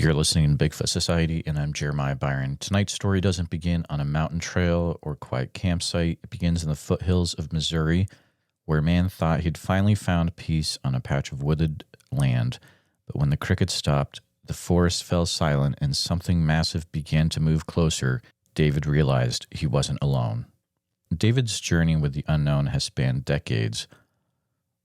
You're listening to Bigfoot Society, and I'm Jeremiah Byron. Tonight's story doesn't begin on a mountain trail or quiet campsite. It begins in the foothills of Missouri, where a man thought he'd finally found peace on a patch of wooded land. But when the crickets stopped, the forest fell silent, and something massive began to move closer. David realized he wasn't alone. David's journey with the unknown has spanned decades,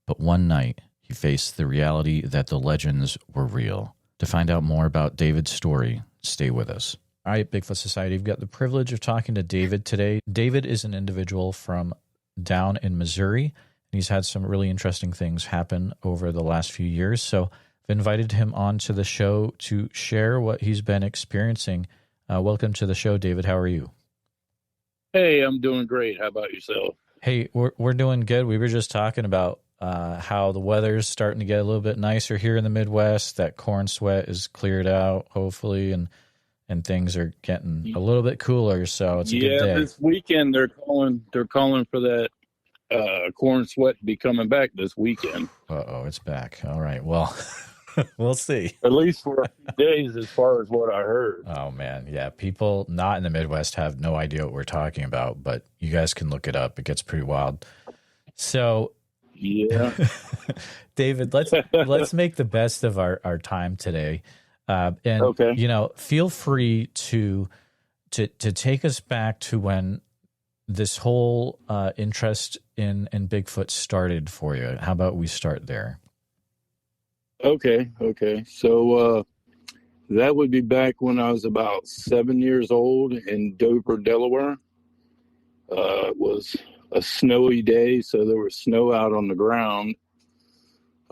but one night he faced the reality that the legends were real. To find out more about David's story, stay with us. All right, Bigfoot Society, we've got the privilege of talking to David today. David is an individual from down in Missouri, and he's had some really interesting things happen over the last few years. So I've invited him on to the show to share what he's been experiencing. Welcome to the show, David. How are you? Hey, I'm doing great. How about yourself? Hey, we're doing good. We were just talking about how the weather's starting to get a little bit nicer here in the Midwest. That corn sweat is cleared out, hopefully, and things are getting a little bit cooler. So it's a good day. This weekend they're calling for that corn sweat to be coming back this weekend. Uh-oh, it's back. All right, well, we'll see. At least for a few days, as far as what I heard. Oh man, yeah. People not in the Midwest have no idea what we're talking about, but you guys can look it up. It gets pretty wild. So. Yeah, David, let's make the best of our time today, and okay. Feel free to take us back to when this whole interest in Bigfoot started for you. How about we start there? Okay. So that would be back when I was about 7 years old in Dover, Delaware. It was a snowy day, so there was snow out on the ground.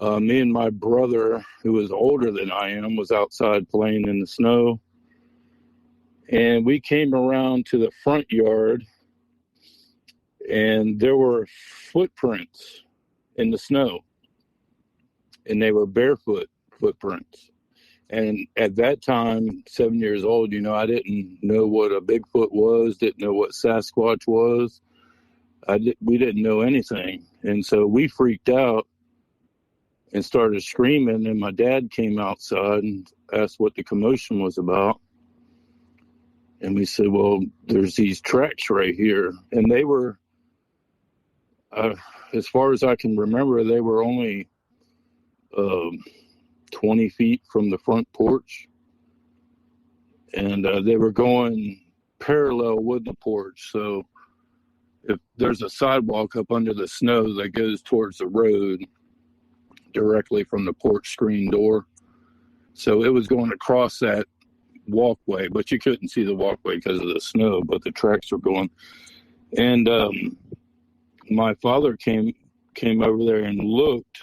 Me and my brother, who was older than I am, was outside playing in the snow. And we came around to the front yard, and there were footprints in the snow. And they were barefoot footprints. And at that time, 7 years old, I didn't know what a Bigfoot was, didn't know what Sasquatch was. We didn't know anything. And so we freaked out and started screaming. And my dad came outside and asked what the commotion was about. And we said, well, there's these tracks right here. And they were, as far as I can remember, they were only 20 feet from the front porch. And they were going parallel with the porch. So if there's a sidewalk up under the snow that goes towards the road directly from the porch screen door. So it was going across that walkway, but you couldn't see the walkway because of the snow, but the tracks were going. And my father came over there and looked,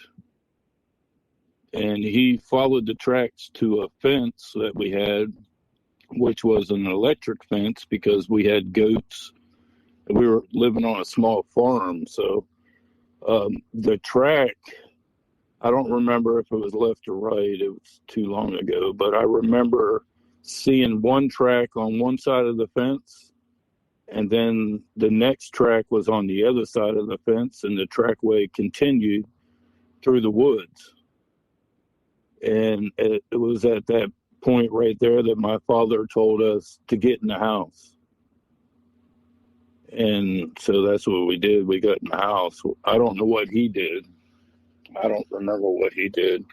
and he followed the tracks to a fence that we had, which was an electric fence because we had goats. We were living on a small farm, so the track, I don't remember if it was left or right. It was too long ago, but I remember seeing one track on one side of the fence, and then the next track was on the other side of the fence, and the trackway continued through the woods. And it was at that point right there that my father told us to get in the house. And so that's what we did. We got in the house. I don't know what he did. I don't remember what he did.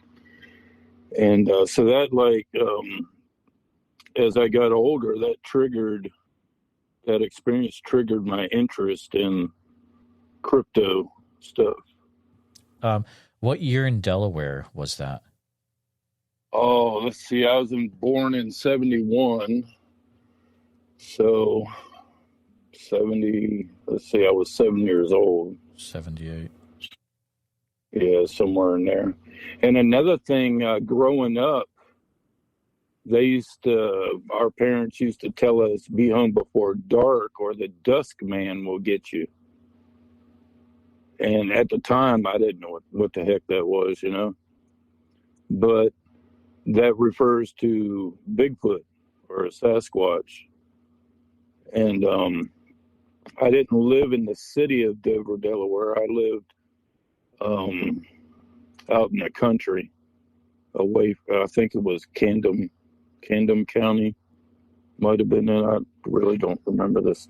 And so that, as I got older, that experience triggered my interest in crypto stuff. What year in Delaware was that? Oh, let's see. I was born in 71. So 70, let's see, I was 7 years old. 78. Yeah, somewhere in there. And another thing, growing up, our parents used to tell us, be home before dark or the dusk man will get you. And at the time, I didn't know what the heck that was, But that refers to Bigfoot or a Sasquatch. And I didn't live in the city of Dover, Delaware. I lived out in the country away. I think it was Camden, Camden County. Might have been in. I really don't remember this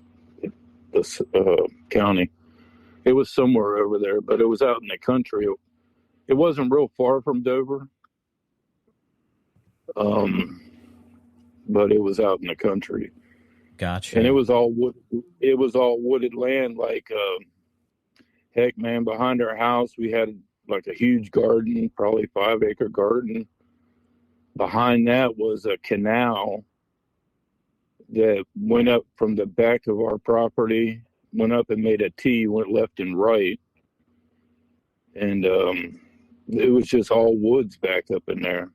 county. It was somewhere over there, but it was out in the country. It wasn't real far from Dover, but it was out in the country. Gotcha. And it was all wood. It was all wooded land. Like, heck, man, behind our house we had like a huge garden, probably 5-acre garden. Behind that was a canal that went up from the back of our property, went up and made a T, went left and right. And it was just all woods back up in there.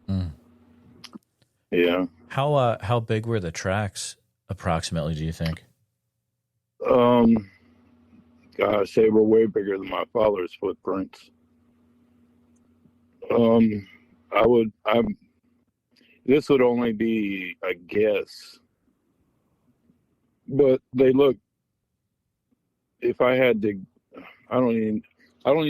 Mm. Yeah. How big were the tracks approximately, do you think? Gosh, they were way bigger than my father's footprints. This would only be a guess, but they look. If I had to, I don't even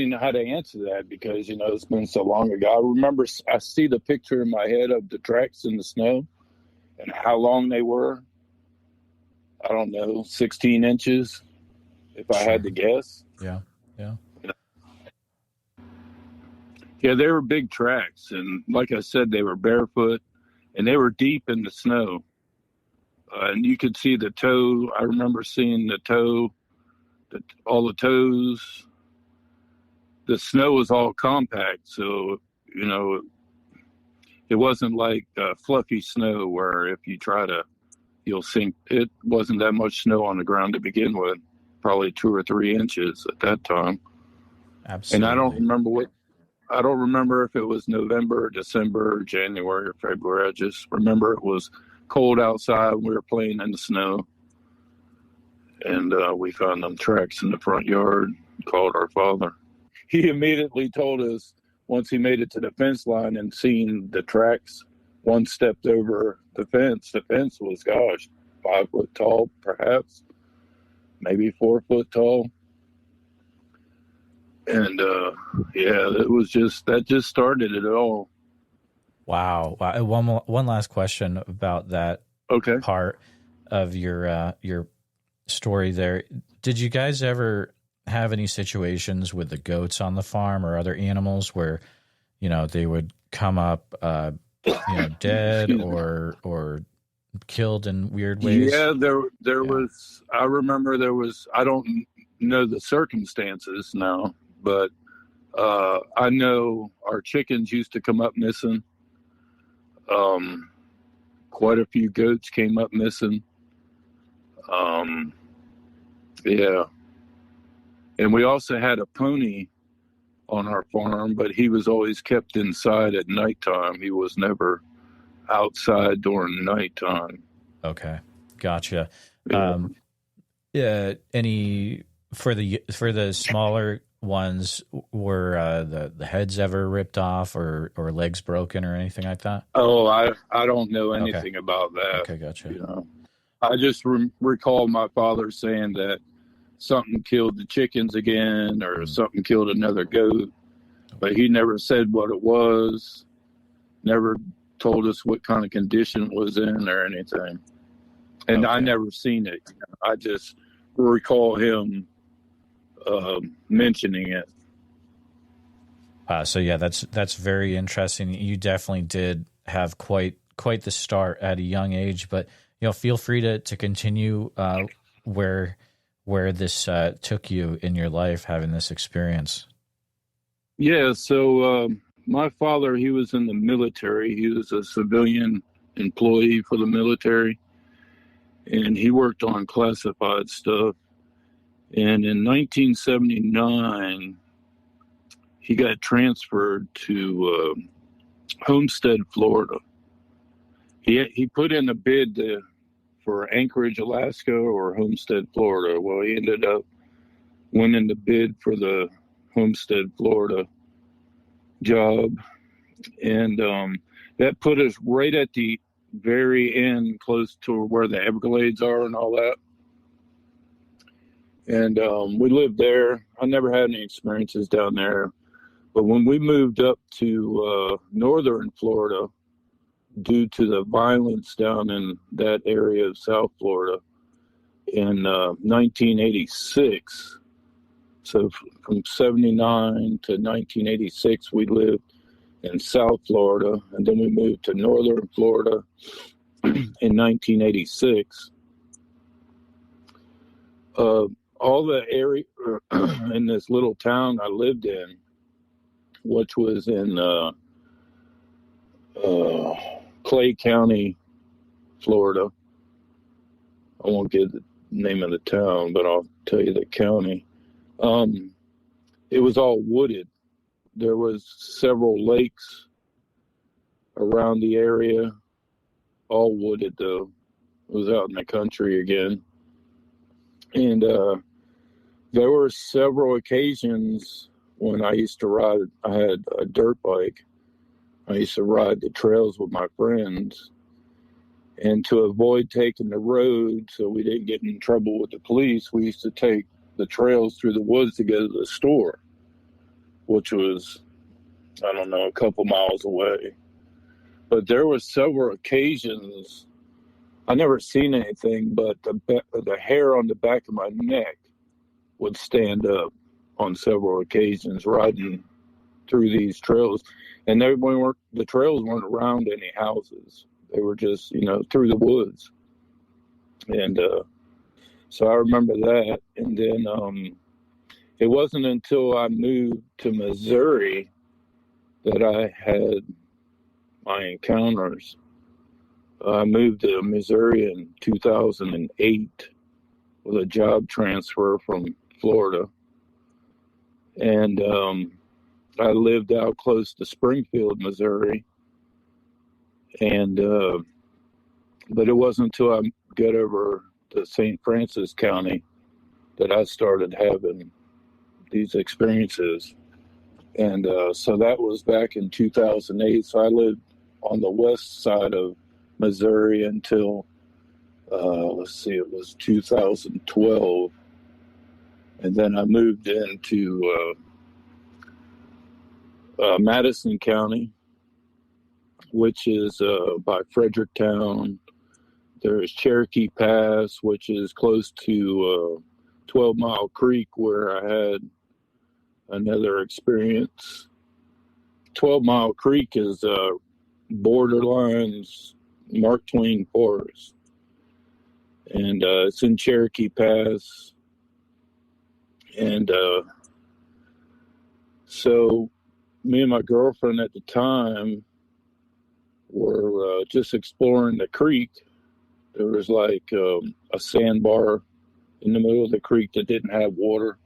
know how to answer that because it's been so long ago. I remember I see the picture in my head of the tracks in the snow and how long they were. I don't know, 16 inches, if I had to guess. Yeah. Yeah, they were big tracks, and like I said, they were barefoot, and they were deep in the snow. And you could see the toe. I remember seeing the toe, all the toes. The snow was all compact, so, it wasn't like fluffy snow where if you try to, you'll sink. It wasn't that much snow on the ground to begin with, probably 2 or 3 inches at that time. Absolutely. And I don't remember if it was November, December, January, or February. I just remember it was cold outside. We were playing in the snow. And we found them tracks in the front yard, called our father. He immediately told us, once he made it to the fence line and seen the tracks, one stepped over the fence. The fence was, 5 foot tall, perhaps, maybe 4 foot tall. And that just started it all. Wow. One last question about that part of your story there. Did you guys ever have any situations with the goats on the farm or other animals where, they would come up, dead or killed in weird ways? Yeah, there was. I remember there was. I don't know the circumstances now, but I know our chickens used to come up missing. Quite a few goats came up missing. Yeah. And we also had a pony on our farm, but he was always kept inside at nighttime. He was never outside during nighttime. Okay. Gotcha. Yeah. Any for the smaller ones, were the heads ever ripped off or legs broken or anything like that? Oh, I don't know anything about that. Okay, gotcha. I just recall my father saying that something killed the chickens again or something killed another goat, but he never said what it was, never told us what kind of condition it was in or anything. And I never seen it. I just recall him mentioning it. So yeah, that's very interesting. You definitely did have quite the start at a young age, but feel free to continue where this took you in your life, having this experience. Yeah, so my father, he was in the military. He was a civilian employee for the military, and he worked on classified stuff. And in 1979, he got transferred to Homestead, Florida. He put in a bid for Anchorage, Alaska, or Homestead, Florida. Well, he ended up winning the bid for the Homestead, Florida job. And that put us right at the very end, close to where the Everglades are and all that. And we lived there. I never had any experiences down there. But when we moved up to northern Florida, due to the violence down in that area of South Florida in 1986. So from 79 to 1986, we lived in South Florida, and then we moved to Northern Florida in 1986. All the area in this little town I lived in, which was in Clay County, Florida. I won't give the name of the town, but I'll tell you the county. It was all wooded. There was several lakes around the area, all wooded though. It was out in the country again. And there were several occasions when I used to ride. I had a dirt bike. I used to ride the trails with my friends. And to avoid taking the road so we didn't get in trouble with the police, we used to take the trails through the woods to go to the store, which was, I don't know, a couple miles away. But there were several occasions, I never seen anything, but the hair on the back of my neck would stand up on several occasions riding through these trails. And the trails weren't around any houses. They were just, through the woods. And so I remember that. And then it wasn't until I moved to Missouri that I had my encounters. I moved to Missouri in 2008 with a job transfer from Florida. And I lived out close to Springfield, Missouri. And but it wasn't until I got over to St. Francois County that I started having these experiences. And so that was back in 2008. So I lived on the west side of Missouri until, it was 2012. And then I moved into Madison County, which is by Fredericktown. There's Cherokee Pass, which is close to 12 Mile Creek, where I had another experience. 12 Mile Creek is borderlines Mark Twain Forest. And it's in Cherokee Pass. And so me and my girlfriend at the time were just exploring the creek. There was like a sandbar in the middle of the creek that didn't have water,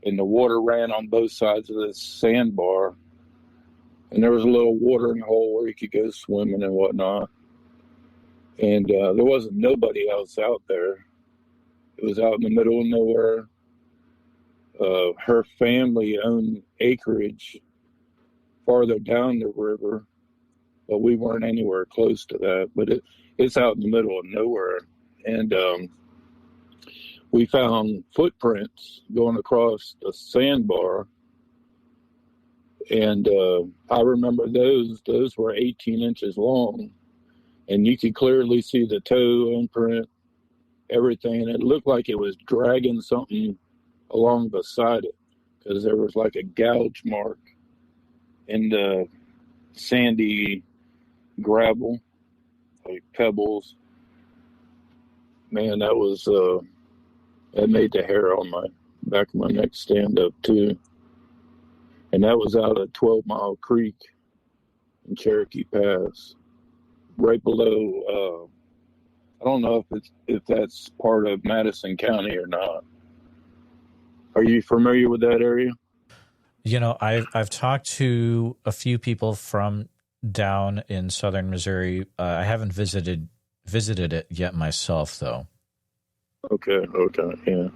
and the water ran on both sides of this sandbar, and there was a little watering hole where you could go swimming and whatnot. And there wasn't nobody else out there. It was out in the middle of nowhere. Her family owned acreage farther down the river, but we weren't anywhere close to that. But it's out in the middle of nowhere. And we found footprints going across the sandbar. And I remember those were 18 inches long. And you could clearly see the toe imprint, everything. And it looked like it was dragging something along beside it, because there was like a gouge mark in the sandy gravel, like pebbles. Man, that was that made the hair on my back of my neck stand up too. And that was out at 12 Mile Creek in Cherokee Pass, right below. I don't know if that's part of Madison County or not. Are you familiar with that area? I've talked to a few people from down in southern Missouri. I haven't visited it yet myself, though. Okay, yeah.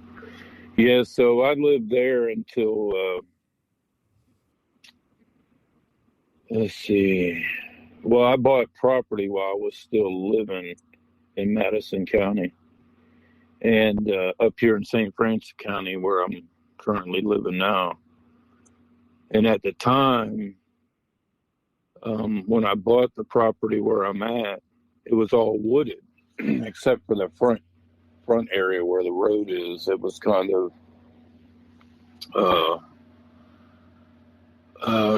Yeah, so I lived there until, let's see. Well, I bought property while I was still living in Madison County, and up here in St. Francois County, where I'm currently living now. And at the time, When I bought the property where I'm at, it was all wooded, except for the front area where the road is. It was kind of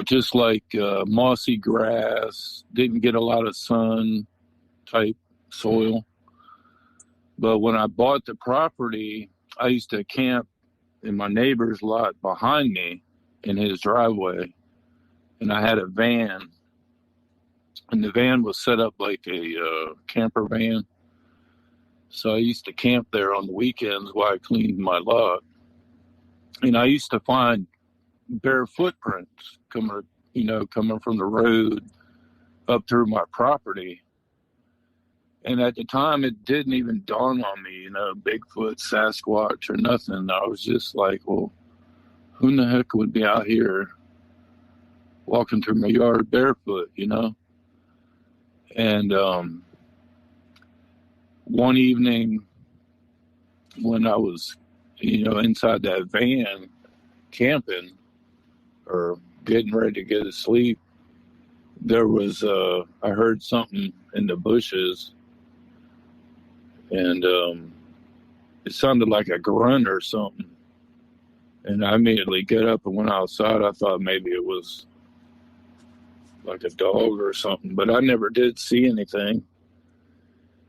just like mossy grass, didn't get a lot of sun type soil. But when I bought the property, I used to camp in my neighbor's lot behind me in his driveway. And I had a van, and the van was set up like a camper van. So I used to camp there on the weekends while I cleaned my lot. And I used to find bare footprints coming from the road up through my property. And at the time, it didn't even dawn on me, Bigfoot, Sasquatch, or nothing. I was just like, well, who in the heck would be out here walking through my yard barefoot, And one evening when I was, inside that van camping or getting ready to go to sleep, there was, I heard something in the bushes. And it sounded like a grunt or something. And I immediately got up and went outside. I thought maybe it was like a dog or something, but I never did see anything.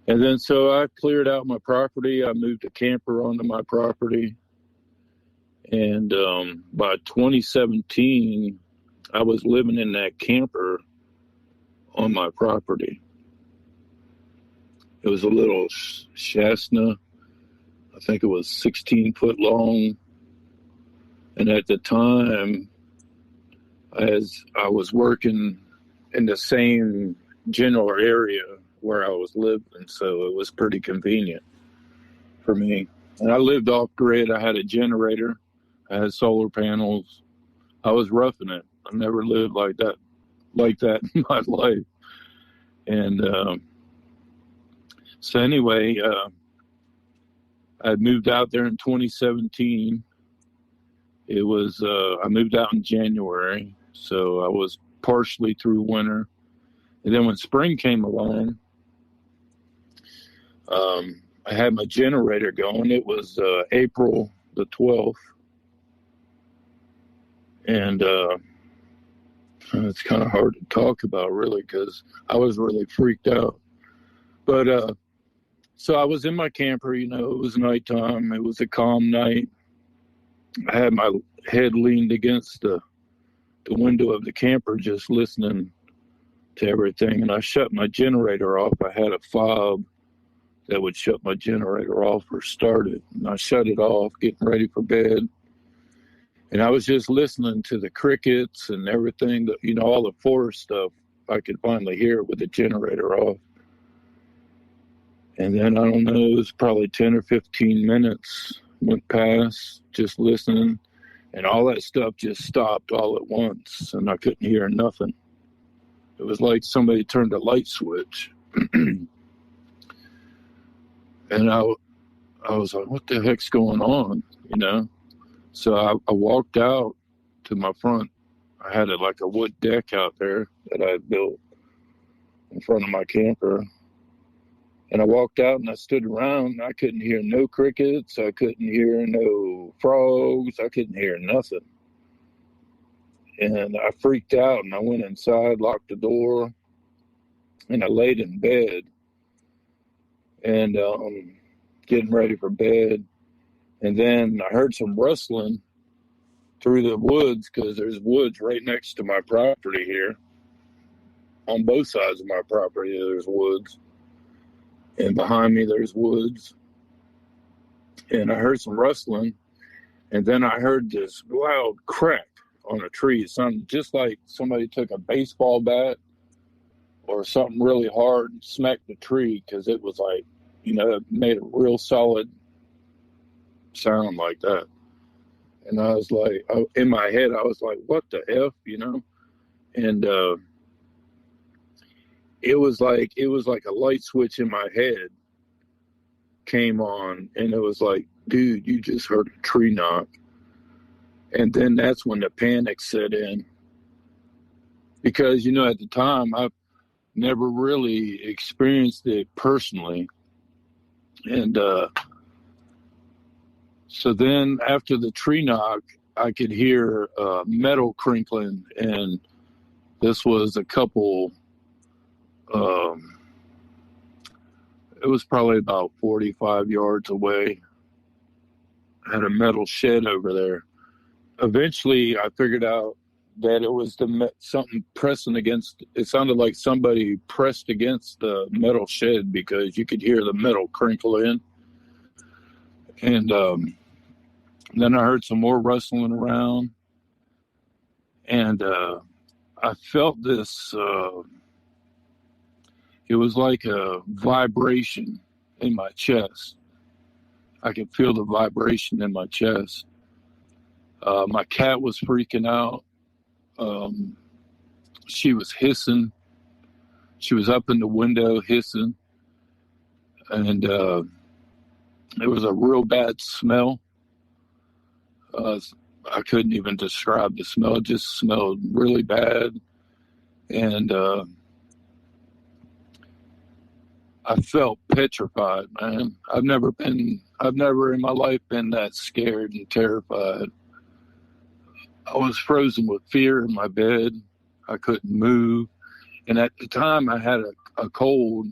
And then so I cleared out my property. I moved a camper onto my property. And by 2017, I was living in that camper on my property. It was a little Shasna. I think it was 16 foot long. And at the time, as I was working in the same general area where I was living, so it was pretty convenient for me. And I lived off grid. I had a generator. I had solar panels. I was roughing it. I never lived like that in my life. And so anyway, I moved out there in 2017. It was, I moved out in January, so I was partially through winter. And then when spring came along, I had my generator going. It was April the 12th. And it's kind of hard to talk about, really, because I was really freaked out. But so I was in my camper, it was nighttime. It was a calm night. I had my head leaned against the window of the camper, just listening to everything. And I shut my generator off. I had a fob that would shut my generator off or start it. And I shut it off, getting ready for bed. And I was just listening to the crickets and everything, all the forest stuff I could finally hear with the generator off. And then, I don't know, it was probably 10 or 15 minutes went past, just listening. And all that stuff just stopped all at once. And I couldn't hear nothing. It was like somebody turned a light switch. And I was like, what the heck's going on, So I walked out to my front. I had like a wood deck out there that I had built in front of my camper. And I walked out and I stood around. I couldn't hear no crickets. I couldn't hear no frogs. I couldn't hear nothing. And I freaked out and I went inside, locked the door, and I laid in bed and getting ready for bed. And then I heard some rustling through the woods, because there's woods right next to my property here. On both sides of my property, there's woods. And behind me, there's woods. And I heard some rustling. And then I heard this loud crack on a tree. It sounded just like somebody took a baseball bat or something really hard and smacked the tree, because it was like, it made a real solid sound like that. And I was like, in my head, I was like, what the F, And it was like a light switch in my head came on, and it was like, dude, you just heard a tree knock. And then that's when the panic set in. because, at the time, I've never really experienced it personally. And so then after the tree knock, I could hear metal crinkling, and this was a couple, it was probably about 45 yards away. I had a metal shed over there. Eventually, I figured out that it was something pressing against. It sounded like somebody pressed against the metal shed because you could hear the metal crinkle in. And then I heard some more rustling around, and I felt this. It was like a vibration in my chest. I could feel the vibration in my chest. My cat was freaking out. She was hissing. She was up in the window hissing. And it was a real bad smell. I couldn't even describe the smell. It just smelled really bad. And I felt petrified, man. I've never in my life been that scared and terrified. I was frozen with fear in my bed. I couldn't move. And at the time I had a cold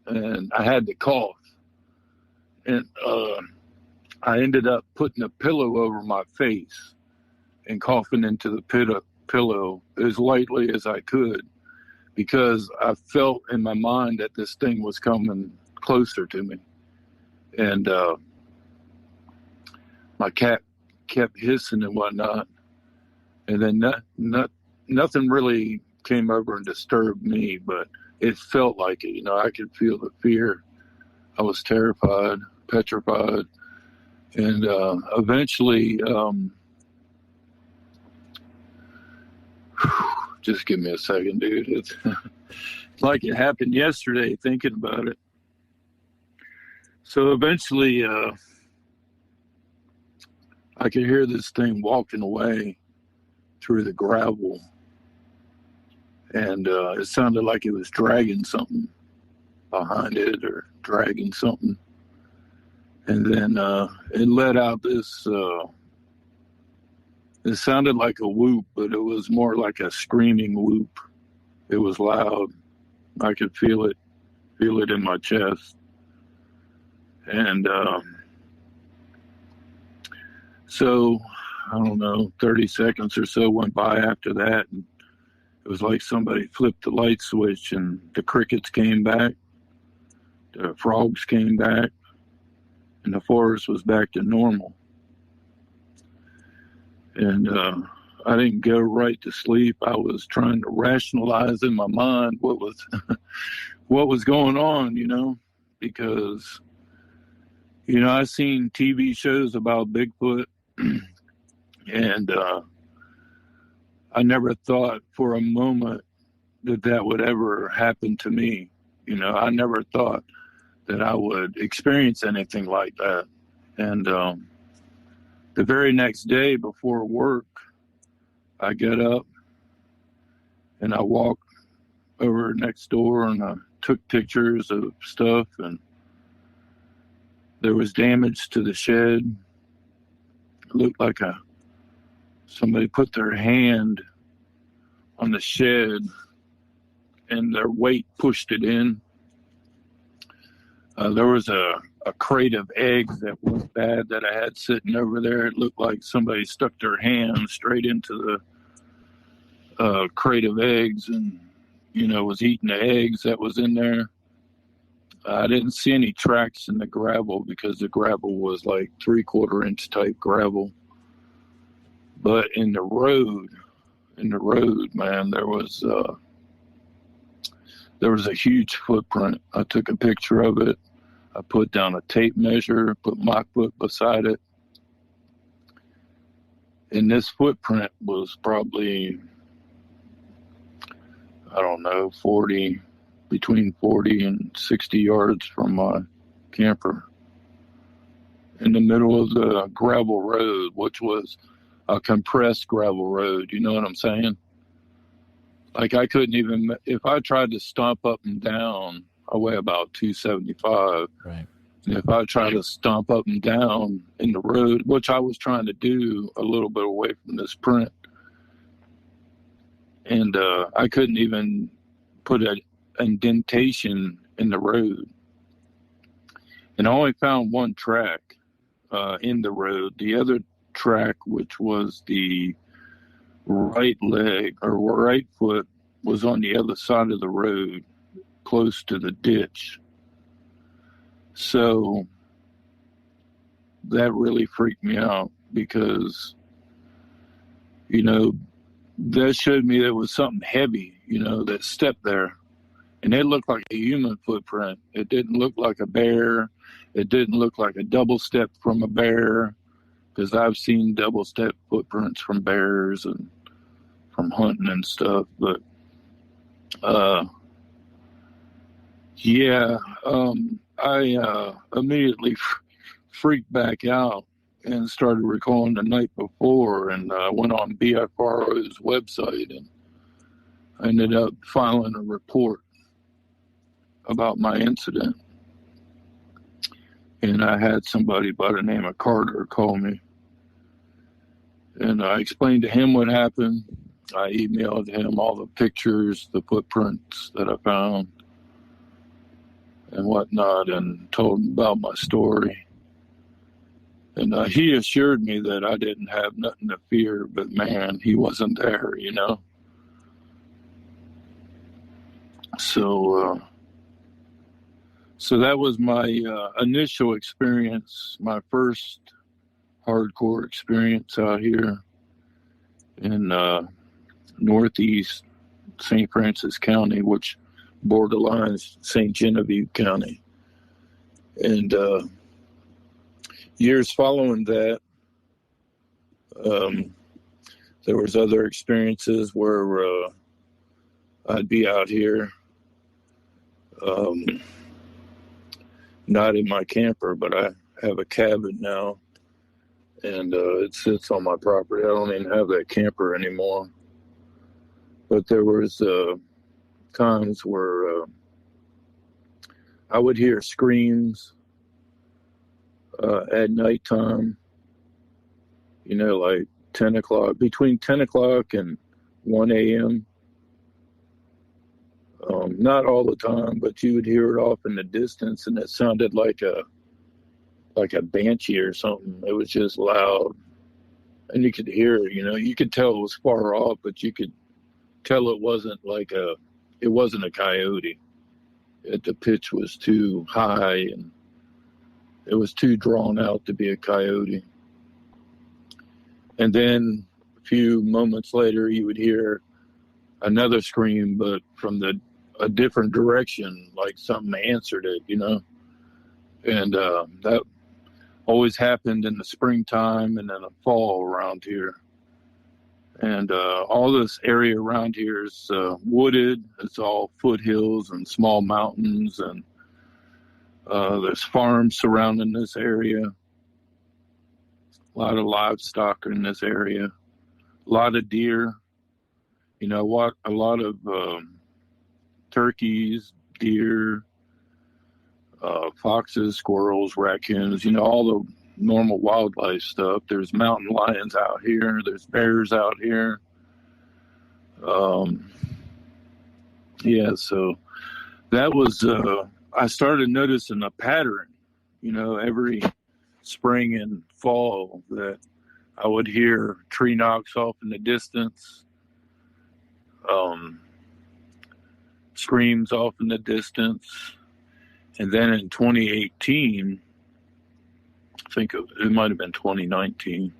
and I had to cough. And I ended up putting a pillow over my face and coughing into the pillow as lightly as I could, because I felt in my mind that this thing was coming closer to me. And my cat kept hissing and whatnot. And then nothing really came over and disturbed me, but it felt like it. I could feel the fear. I was terrified, petrified. And eventually, just give me a second, dude. It's like it happened yesterday, thinking about it. So eventually, I could hear this thing walking away through the gravel. And it sounded like it was dragging something behind it or dragging something. And then it let out this, it sounded like a whoop, but it was more like a screaming whoop. It was loud. I could feel it in my chest. And so, I don't know, 30 seconds or so went by after that. And it was like somebody flipped the light switch and the crickets came back. The frogs came back. And the forest was back to normal. And I didn't go right to sleep. I was trying to rationalize in my mind what was going on, because, I've seen TV shows about Bigfoot, and I never thought for a moment that would ever happen to me. I never thought that I would experience anything like that. And the very next day before work, I get up and I walked over next door and I took pictures of stuff, and there was damage to the shed. It looked like somebody put their hand on the shed and their weight pushed it in. There was a crate of eggs that was bad that I had sitting over there. It looked like somebody stuck their hand straight into the crate of eggs and, was eating the eggs that was in there. I didn't see any tracks in the gravel because the gravel was like 3/4 inch type gravel. But in the road, man, there was a huge footprint. I took a picture of it. I put down a tape measure, put my foot beside it. And this footprint was probably, I don't know, between 40 and 60 yards from my camper. In the middle of the gravel road, which was a compressed gravel road. You know what I'm saying? Like I couldn't even, if I tried to stomp up and down, I weigh about 275. Right. And if I tried to stomp up and down in the road, which I was trying to do a little bit away from this print, and I couldn't even put an indentation in the road. And I only found one track in the road. The other track, which was the right leg or right foot, was on the other side of the road, close to the ditch. So that really freaked me out because, you know, that showed me there was something heavy, you know, that stepped there. And it looked like a human footprint. It didn't look like a bear. It didn't look like a double step from a bear, because I've seen double step footprints from bears and from hunting and stuff. But I immediately freaked back out and started recalling the night before, and went on BFRO's website, and I ended up filing a report about my incident. And I had somebody by the name of Carter call me, and I explained to him what happened. I emailed him all the pictures, the footprints that I found and whatnot, and told him about my story. And he assured me that I didn't have nothing to fear, but man, he wasn't there, you know. So that was my initial experience, my first hardcore experience out here in northeast St. Francis County, which borderlines St. Genevieve County. And years following that, there was other experiences where I'd be out here, not in my camper, but I have a cabin now, and it sits on my property. I don't even have that camper anymore. But there was times where I would hear screams at nighttime, you know, like 10 o'clock, between 10 o'clock and 1 a.m. Not all the time, but you would hear it off in the distance, and it sounded like a banshee or something. It was just loud, and you could hear it. You know, you could tell it was far off, but you could tell it wasn't a coyote. The pitch was too high, and it was too drawn out to be a coyote. And then a few moments later, you would hear another scream, but from a different direction, like something answered it, you know. And that always happened in the springtime and in the fall around here. And all this area around here is wooded. It's all foothills and small mountains, and there's farms surrounding this area. A lot of livestock in this area. A lot of deer. You know what? A lot of turkeys, deer, foxes, squirrels, raccoons, you know, all the normal wildlife stuff. There's mountain lions out here. There's bears out here. So that was, I started noticing a pattern, you know, every spring and fall, that I would hear tree knocks off in the distance, screams off in the distance. And then in 2018, I think it might have been 2019,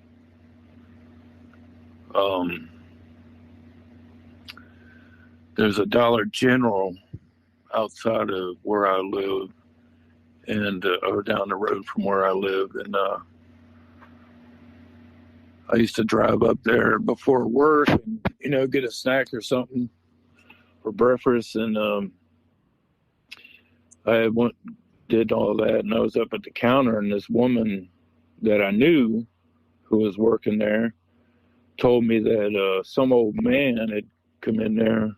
there's a Dollar General outside of where I live, and or down the road from where I live. And I used to drive up there before work and, you know, get a snack or something for breakfast. And I did all that, and I was up at the counter, and this woman that I knew who was working there told me that some old man had come in there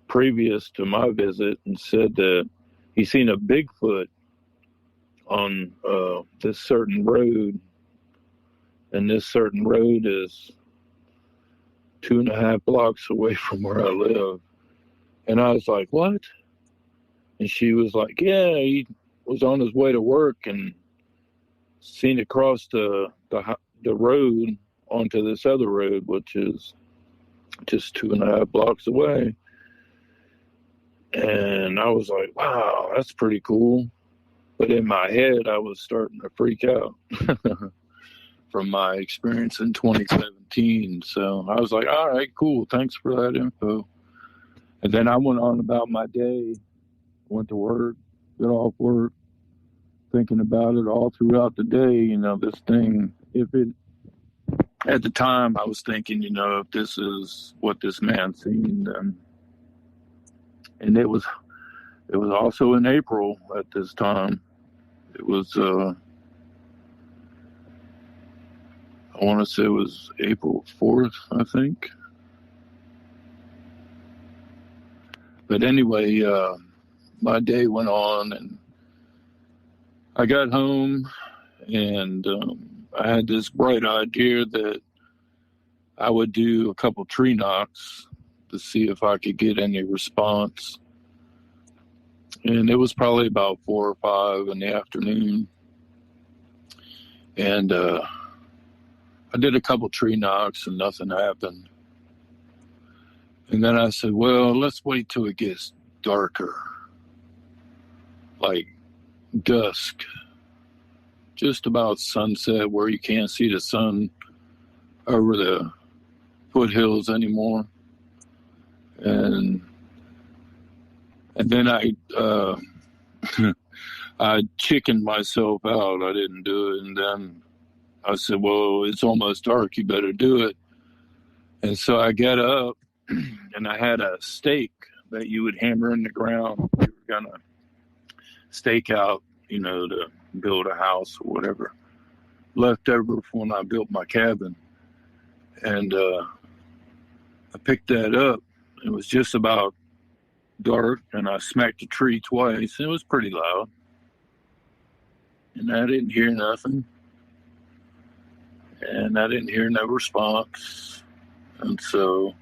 previous to my visit and said that he seen a Bigfoot on this certain road, and this certain road is 2.5 blocks away from where I live. And I was like, what? And she was like, yeah, he was on his way to work and seen it cross the road onto this other road, which is just 2.5 blocks away. And I was like, wow, that's pretty cool. But in my head, I was starting to freak out from my experience in 2017. So I was like, all right, cool. Thanks for that info. And then I went on about my day, went to work, got off work, thinking about it all throughout the day. You know, this thing, at the time I was thinking, you know, if this is what this man seen, then, and it was also in April at this time. It was, I want to say it was April 4th, I think. But anyway, my day went on, and I got home, and I had this bright idea that I would do a couple tree knocks to see if I could get any response. And it was probably about 4 or 5 in the afternoon. And I did a couple tree knocks and nothing happened. And then I said, well, let's wait till it gets darker, like dusk, just about sunset, where you can't see the sun over the foothills anymore. And then I I chickened myself out. I didn't do it. And then I said, well, it's almost dark. You better do it. And so I got up, and I had a stake that you would hammer in the ground. You were going to stake out, you know, to build a house or whatever, left over from when I built my cabin. And I picked that up. It was just about dark, and I smacked a tree twice. It was pretty loud, and I didn't hear nothing, and I didn't hear no response. And so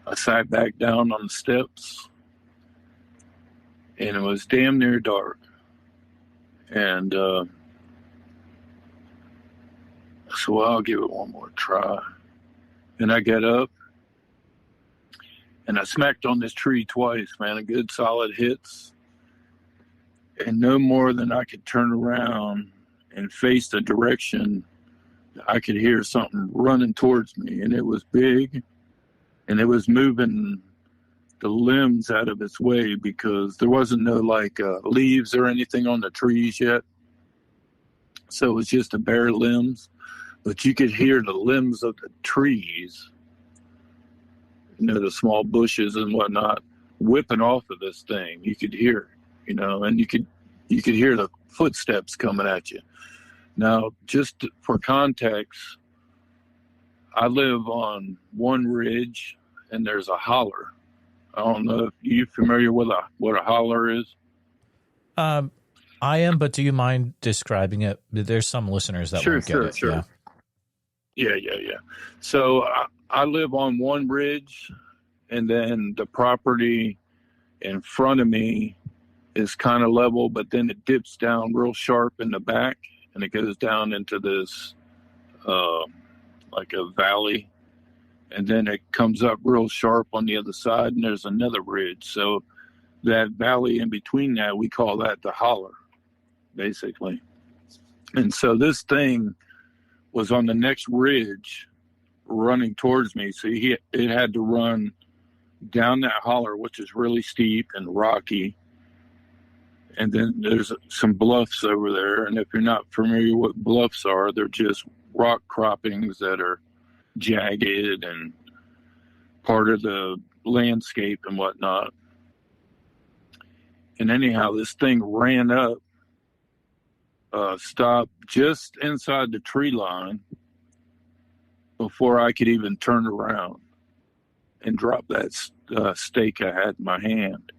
I sat back down on the steps, and it was damn near dark. And I said, well, I'll give it one more try. And I got up, and I smacked on this tree twice, man, a good solid hits. And no more than I could turn around and face the direction, I could hear something running towards me. And it was big, and it was moving the limbs out of its way, because there wasn't no leaves or anything on the trees yet. So it was just the bare limbs. But you could hear the limbs of the trees, you know, the small bushes and whatnot, whipping off of this thing. You could hear, you know, and you could hear the footsteps coming at you. Now, just for context, I live on one ridge, and there's a holler. I don't know if you're familiar with what a holler is. I am, but do you mind describing it? There's some listeners that won't get it. Sure. Yeah. So I live on one ridge, and then the property in front of me is kind of level, but then it dips down real sharp in the back, and it goes down into this like a valley, and then it comes up real sharp on the other side, and there's another ridge. So that valley in between that, we call that the holler, basically. And so this thing was on the next ridge running towards me. So it had to run down that holler, which is really steep and rocky. And then there's some bluffs over there. And if you're not familiar what bluffs are, they're just rock croppings that are jagged and part of the landscape and whatnot. And anyhow, this thing ran up, stopped just inside the tree line before I could even turn around. and drop that steak I had in my hand.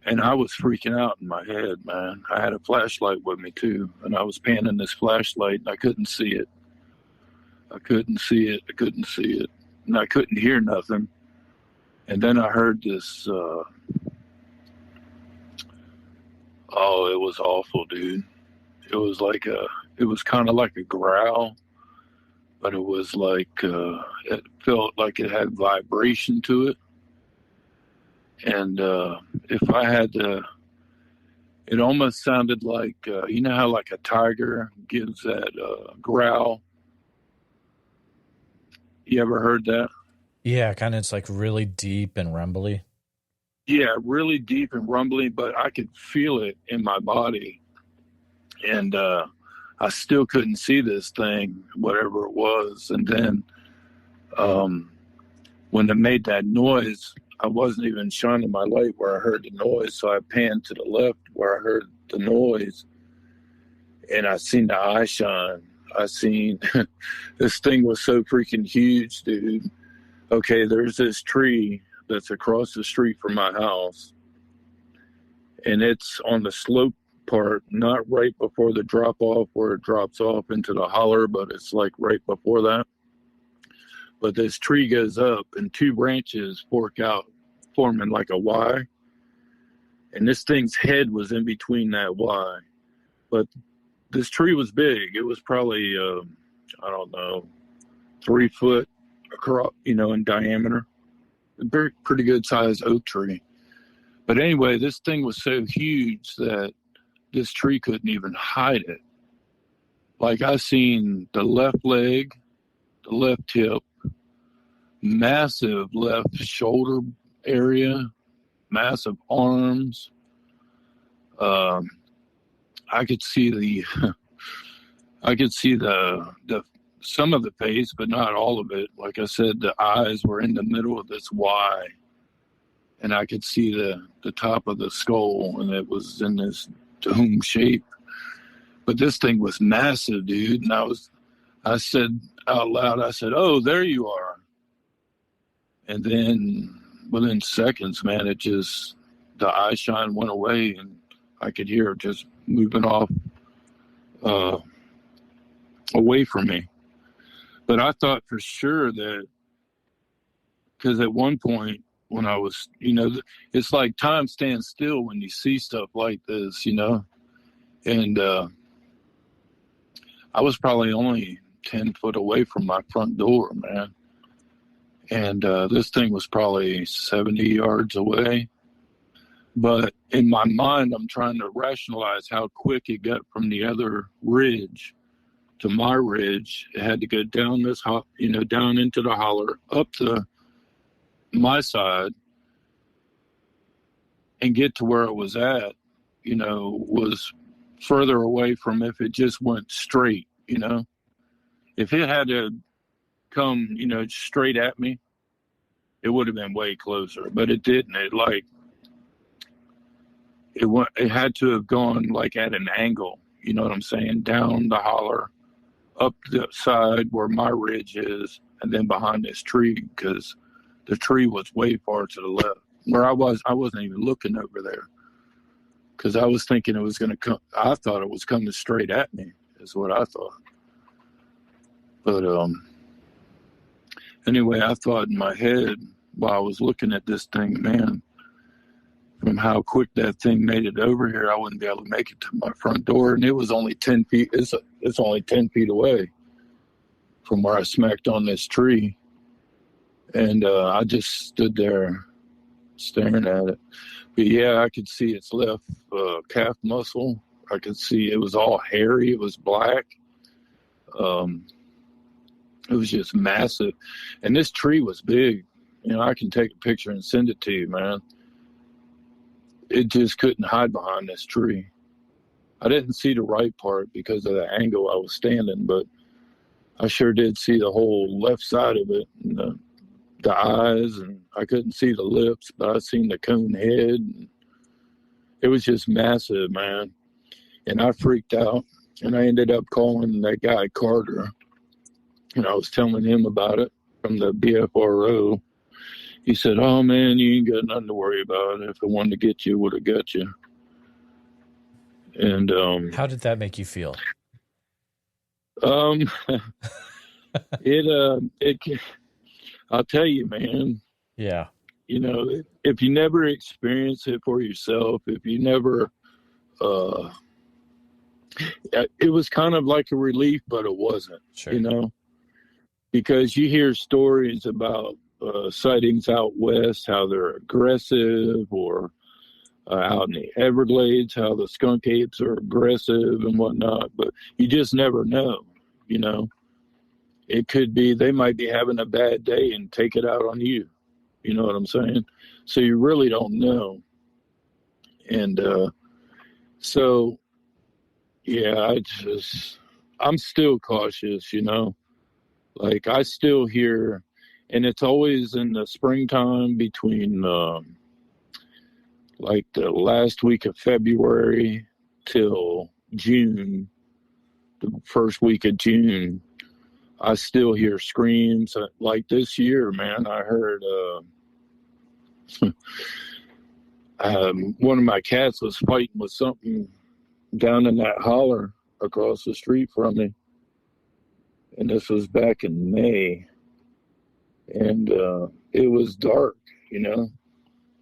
And I was freaking out in my head, man. I had a flashlight with me too, and I was panning this flashlight, and I couldn't see it. I couldn't see it. And I couldn't hear nothing. And then I heard this, oh, it was awful, dude. It was kind of like a growl, but it was like, it felt like it had vibration to it. And if I had to, it almost sounded like, you know how like a tiger gives that growl? You ever heard that? Yeah, kind of. It's like really deep and rumbly. Yeah, really deep and rumbly, but I could feel it in my body. And I still couldn't see this thing, whatever it was. And then when it made that noise, I wasn't even shining my light where I heard the noise. So I panned to the left where I heard the noise. And I seen the eye shine. I seen this thing was so freaking huge, dude. Okay, there's this tree that's across the street from my house. And it's on the slope part, not right before the drop off where it drops off into the holler, but it's like right before that. But this tree goes up and two branches fork out, forming like a Y. And this thing's head was in between that Y. But this tree was big. It was probably, I don't know, 3 foot across, in diameter. A pretty good sized oak tree. But anyway, this thing was so huge that this tree couldn't even hide it. Like I seen the left leg, the left hip, massive left shoulder area, massive arms. I could see the some of the face, but not all of it. Like I said, the eyes were in the middle of this Y, and I could see the top of the skull, and it was in this dome shape. But this thing was massive, dude. And I said out loud, I said, "Oh, there you are." And then within seconds, man, the eye shine went away, and I could hear it just moving off away from me. But I thought for sure that, because at one point when I was, it's like time stands still when you see stuff like this, and I was probably only 10 foot away from my front door, man. And this thing was probably 70 yards away. But in my mind, I'm trying to rationalize how quick it got from the other ridge to my ridge. It had to go down this, down into the holler, up to my side, and get to where it was at, was further away from if it just went straight, If it had to come, straight at me, it would have been way closer. But it didn't. It had to have gone like at an angle, you know what I'm saying? Down the holler, up the side where my ridge is, and then behind this tree, because the tree was way far to the left. Where I wasn't even looking over there, because I was thinking it was going to come. I thought it was coming straight at me, is what I thought. But anyway, I thought in my head while I was looking at this thing, man, from how quick that thing made it over here, I wouldn't be able to make it to my front door. And it was only 10 feet. It's only 10 feet away from where I smacked on this tree. And I just stood there staring at it. But yeah, I could see its left calf muscle. I could see it was all hairy. It was black. It was just massive. And this tree was big. I can take a picture and send it to you, man. It just couldn't hide behind this tree. I didn't see the right part because of the angle I was standing, but I sure did see the whole left side of it, and the eyes, and I couldn't see the lips, but I seen the cone head. It was just massive, man. And I freaked out, and I ended up calling that guy Carter, and I was telling him about it. from the BFRO. He said, "Oh man, you ain't got nothing to worry about. If I wanted to get you, would have got you." And How did that make you feel? um, it. I'll tell you, man. Yeah. You know, if you never experience it for yourself, if you never, uh, it was kind of like a relief, but it wasn't. Sure. You know, because you hear stories about sightings out west, how they're aggressive, or out in the Everglades, how the skunk apes are aggressive and whatnot. But you just never know. You know, it could be they might be having a bad day and take it out on you. You know what I'm saying? So you really don't know. And so, yeah, I'm still cautious, you know. Like, I still hear, and it's always in the springtime between like the last week of February till June, the first week of June. I still hear screams. Like this year, man, I heard one of my cats was fighting with something down in that holler across the street from me. And this was back in May. And it was dark, you know.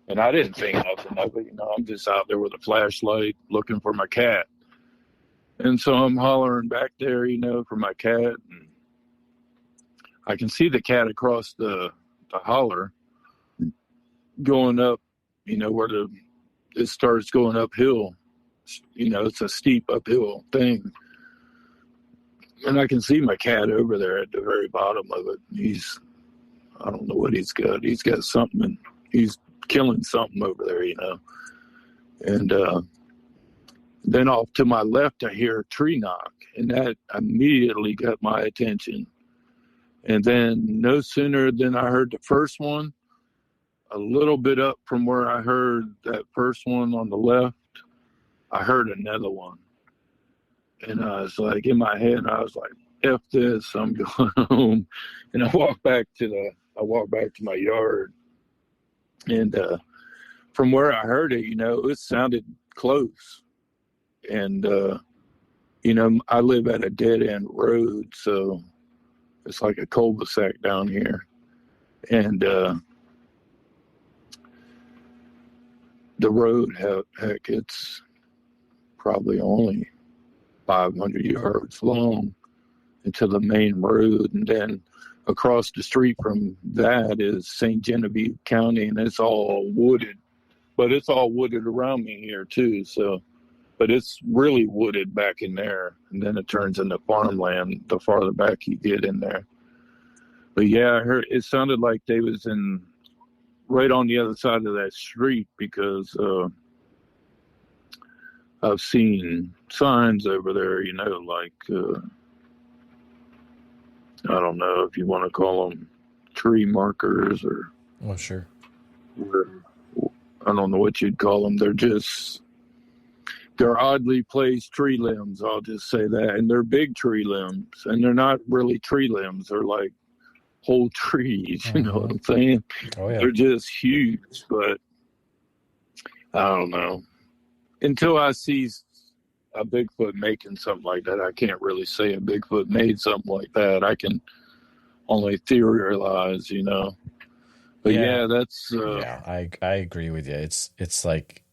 And I didn't think nothing of it, you know. I'm just out there with a flashlight looking for my cat. And so I'm hollering back there, you know, for my cat. And I can see the cat across the holler going up, you know, where it starts going uphill. You know, it's a steep uphill thing. And I can see my cat over there at the very bottom of it. I don't know what he's got. He's got something. He's killing something over there, you know. And then off to my left, I hear a tree knock. And that immediately got my attention. And then no sooner than I heard the first one, a little bit up from where I heard that first one on the left, I heard another one. And I was like, in my head, I was like, F this, I'm going home. And I walked back to my yard. And from where I heard it, you know, it sounded close. And, you know, I live at a dead end road, so it's like a cul-de-sac down here. And the road, heck, it's probably only 500 yards long into the main road. And then across the street from that is St. Genevieve County, and it's all wooded. But it's all wooded around me here, too. So, but it's really wooded back in there. And then it turns into farmland the farther back you get in there. But yeah, I heard it sounded like they was right on the other side of that street, because I've seen signs over there, you know, like, I don't know if you want to call them tree markers or. Oh, sure. I don't know what you'd call them. They're oddly placed tree limbs, I'll just say that. And they're big tree limbs. And they're not really tree limbs. They're like whole trees, you know what I'm saying? Oh, yeah. They're just huge, but I don't know. Until I see a Bigfoot making something like that, I can't really say a Bigfoot made something like that. I can only theorize, you know. But yeah, that's yeah, I agree with you. It's like,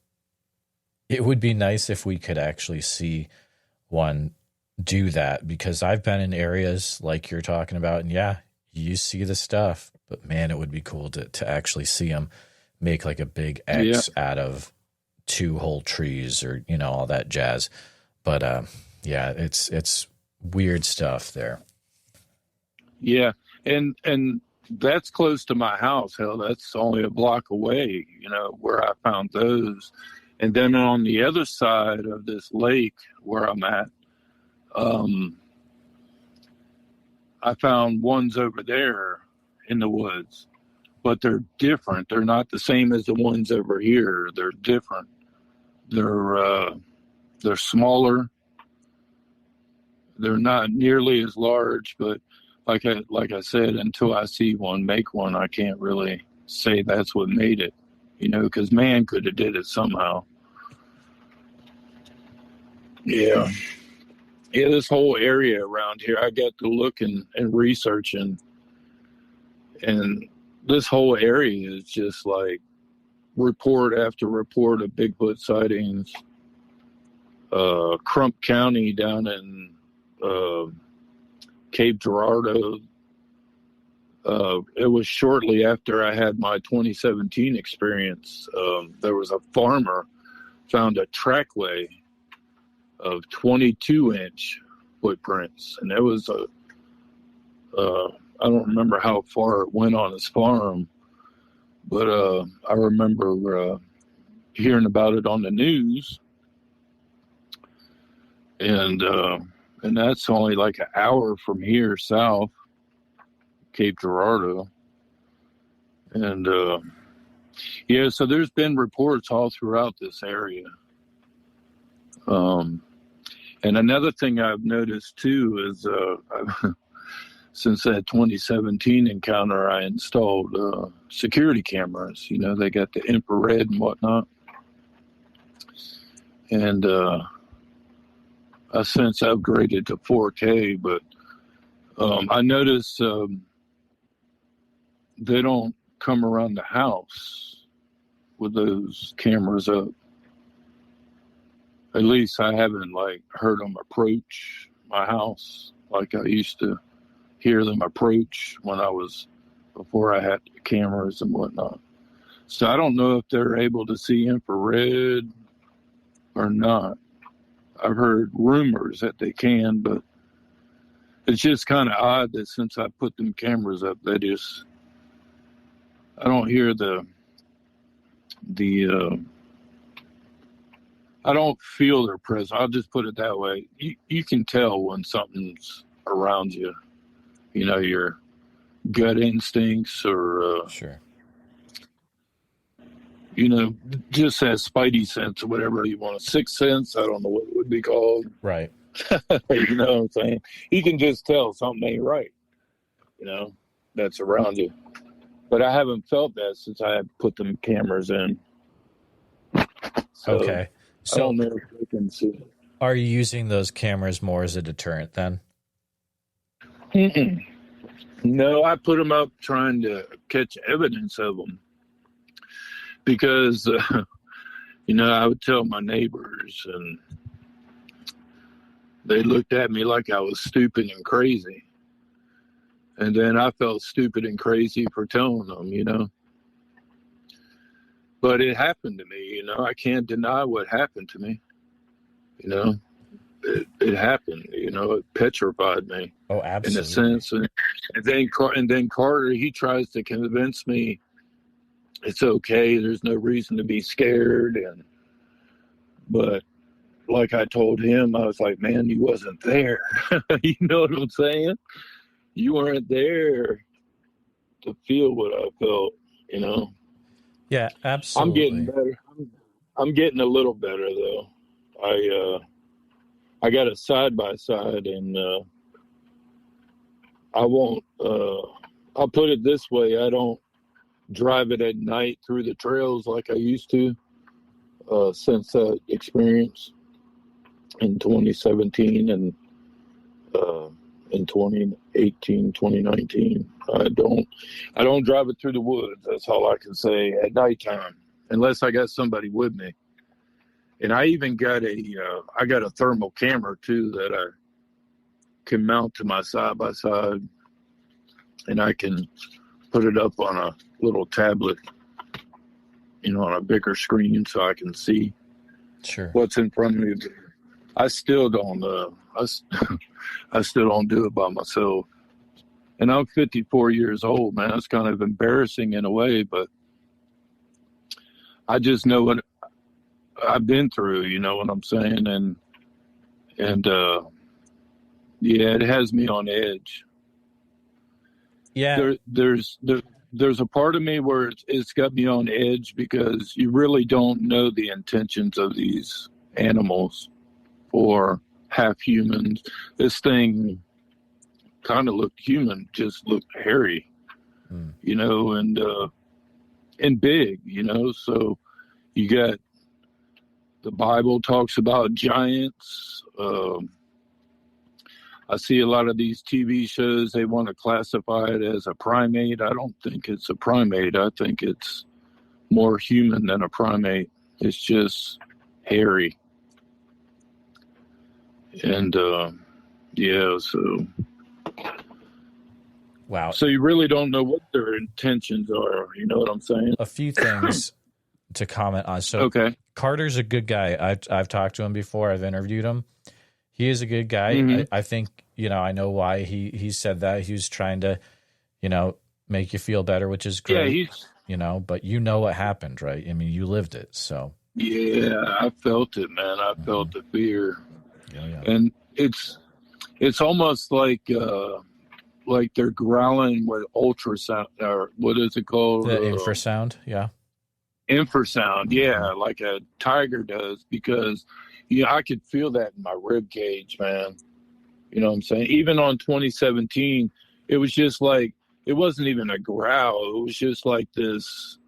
it would be nice if we could actually see one do that, because I've been in areas like you're talking about, and yeah, you see the stuff, but man, it would be cool to actually see them make like a big X out of 2 whole trees, or, you know, all that jazz. But yeah, it's weird stuff there. Yeah, and that's close to my house. Hell, that's only a block away, you know, where I found those. And then on the other side of this lake where I'm at, I found ones over there in the woods, but they're different. They're not the same as the ones over here. They're different. They're smaller. They're not nearly as large, but like I said, until I see one make one, I can't really say that's what made it, because man could have did it somehow. Yeah. Yeah, this whole area around here, I got to look and researching, and this whole area is just like report after report of Bigfoot sightings. Crump County down in Cape Girardeau. It was shortly after I had my 2017 experience. There was a farmer found a trackway of 22-inch footprints, and it was I don't remember how far it went on his farm, but I remember hearing about it on the news, and that's only like an hour from here south, Cape Girardeau. And yeah, so there's been reports all throughout this area. And another thing I've noticed too is since that 2017 encounter, I installed security cameras. They got the infrared and whatnot. And I since upgraded to 4K, but I noticed they don't come around the house with those cameras up. At least I haven't heard them approach my house like I used to hear them approach before I had cameras and whatnot. So I don't know if they're able to see infrared or not. I've heard rumors that they can, but it's just kind of odd that since I put them cameras up, I don't hear I don't feel their presence. I'll just put it that way. You can tell when something's around you. Your gut instincts or sure. Just that spidey sense or whatever you want. Sixth sense, I don't know what it would be called. Right. You know what I'm saying? You can just tell something ain't right, that's around you. But I haven't felt that since I put them cameras in. So okay. So I don't know if they can see. Are you using those cameras more as a deterrent then? Mm-mm. No, I put them up trying to catch evidence of them. Because, I would tell my neighbors, and they looked at me like I was stupid and crazy. And then I felt stupid and crazy for telling them, But it happened to me, I can't deny what happened to me. It happened, it petrified me. Oh, absolutely. In a sense. And then Carter, he tries to convince me it's okay. There's no reason to be scared. But like I told him, I was like, man, you wasn't there. You know what I'm saying? You weren't there to feel what I felt, Yeah, absolutely. I'm getting better. I'm getting a little better though. I got a side-by-side, and I won't, I'll put it this way. I don't drive it at night through the trails like I used to since that experience in 2017 and in 2018, 2019. I don't drive it through the woods. That's all I can say at nighttime, unless I got somebody with me. And I even got I got a thermal camera too that I can mount to my side-by-side, and I can put it up on a little tablet, on a bigger screen so I can see what's in front of me. I still don't, I still don't do it by myself. And I'm 54 years old, man. It's kind of embarrassing in a way, but I just know what I've been through, you know what I'm saying? And yeah, it has me on edge. Yeah. There's a part of me where it's got me on edge because you really don't know the intentions of these animals or half humans. This thing kind of looked human, just looked hairy, you know, and big, you know. So you got the Bible talks about giants. I see a lot of these TV shows, they want to classify it as a primate. I don't think it's a primate. I think it's more human than a primate. It's just hairy. And yeah, so wow. So you really don't know what their intentions are. You know what I'm saying? A few things to comment on. So okay. Carter's a good guy. I've talked to him before. I've interviewed him. He is a good guy. Mm-hmm. I think, you know, I know why he said that. He was trying to, you know, make you feel better, which is great. Yeah, you know, but you know what happened, right? I mean, you lived it, so. Yeah, I felt it, man. I felt the fear. Yeah. And it's almost like they're growling with ultrasound, or what is it called? The infrasound, yeah. Infrasound, yeah, like a tiger does, because I could feel that in my rib cage, man. You know what I'm saying? Even on 2017, it was just like, it wasn't even a growl. It was just like this.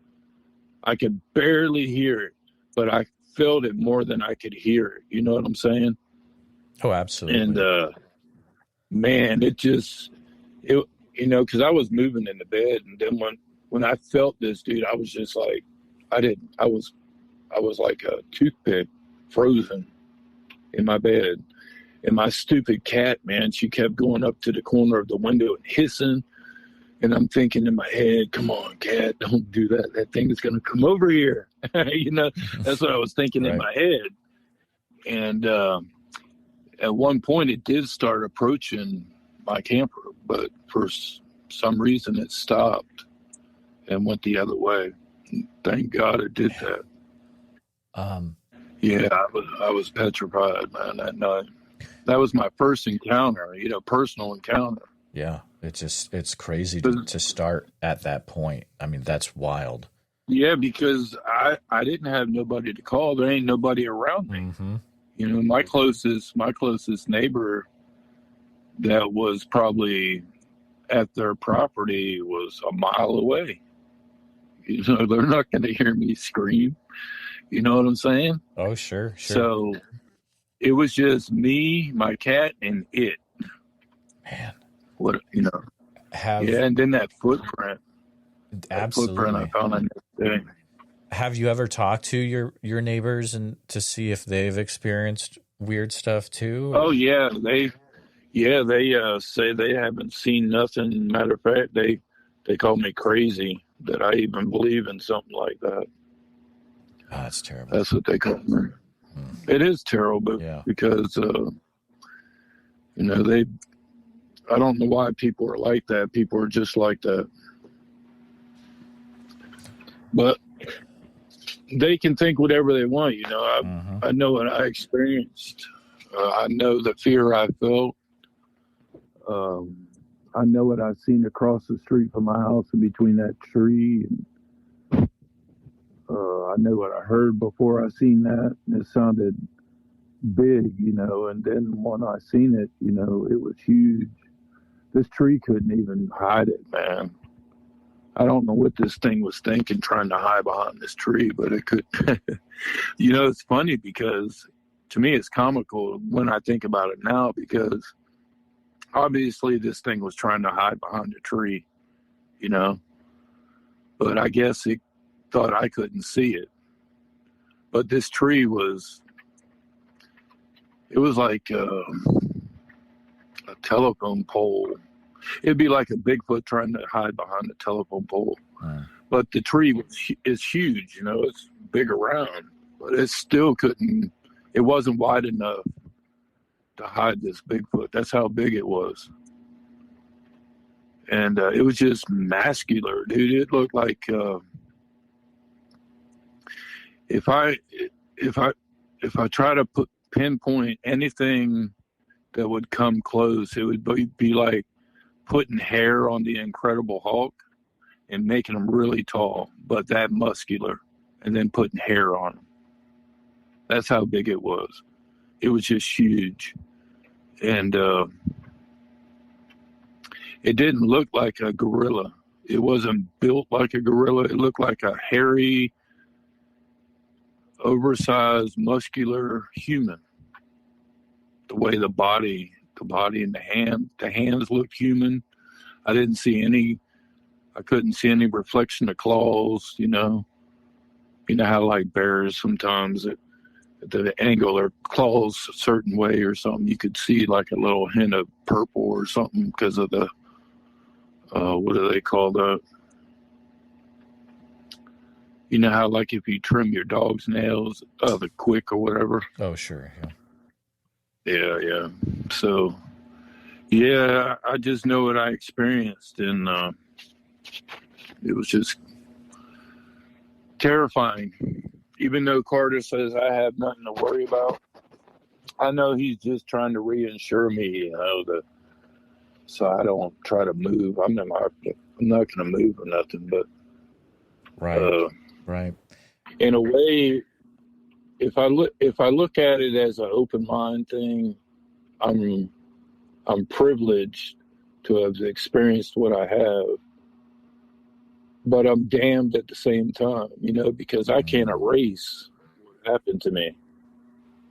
I could barely hear it, but I felt it more than I could hear it. You know what I'm saying? Oh, absolutely. And man, because I was moving in the bed, and then when I felt this, dude, I was just like, I was like a toothpick frozen in my bed. And my stupid cat, man, she kept going up to the corner of the window and hissing. And I'm thinking in my head, come on, cat, don't do that. That thing is going to come over here. You know, that's what I was thinking in my head. And at one point, it did start approaching my camper, but for some reason, it stopped and went the other way. And thank God it did that. Yeah, I was petrified, man, that night. That was my first encounter, personal encounter. Yeah, it's crazy to start at that point. I mean, that's wild. Yeah, because I didn't have nobody to call. There ain't nobody around me. Mm-hmm. You know, my closest neighbor that was probably at their property was a mile away. You know, they're not going to hear me scream. You know what I'm saying? Oh, sure. So it was just me, my cat, and it. Man. What, and then that footprint. Absolutely. That footprint I found on this thing. Have you ever talked to your neighbors and to see if they've experienced weird stuff too? Or? Oh yeah, they say they haven't seen nothing. Matter of fact, they call me crazy that I even believe in something like that. Oh, that's terrible. That's what they call me. It is terrible, because I don't know why people are like that. People are just like that. But they can think whatever they want, I know what I experienced. I know the fear I felt. I know what I've seen across the street from my house and between that tree. And, I know what I heard before I seen that. And it sounded big, and then when I seen it, it was huge. This tree couldn't even hide it, man. I don't know what this thing was thinking, trying to hide behind this tree, but it could. It's funny because to me it's comical when I think about it now, because obviously this thing was trying to hide behind a tree, but I guess it thought I couldn't see it. But this tree was like a telephone pole. It'd be like a Bigfoot trying to hide behind a telephone pole. But the tree is huge, it's big around, but it still couldn't, it wasn't wide enough to hide this Bigfoot. That's how big it was. And it was just muscular, dude. It looked like if I try to pinpoint anything that would come close, it would be like putting hair on the Incredible Hulk and making him really tall, but that muscular, and then putting hair on him. That's how big it was. It was just huge. And It didn't look like a gorilla. It wasn't built like a gorilla. It looked like a hairy, oversized, muscular human. The way the body and the hands looked human. I couldn't see any reflection of claws, you know. You know how like bears sometimes at the angle their claws a certain way or something, you could see like a little hint of purple or something because of the what do they call that? You know how like if you trim your dog's nails, the quick or whatever. Oh, sure. Yeah. So, yeah, I just know what I experienced, and it was just terrifying. Even though Carter says I have nothing to worry about, I know he's just trying to reassure me, you know, so I don't try to move. I'm not going to move or nothing, but right. In a way, if I look at it as an open mind thing, I'm privileged to have experienced what I have, but I'm damned at the same time, you know, because I can't erase what happened to me.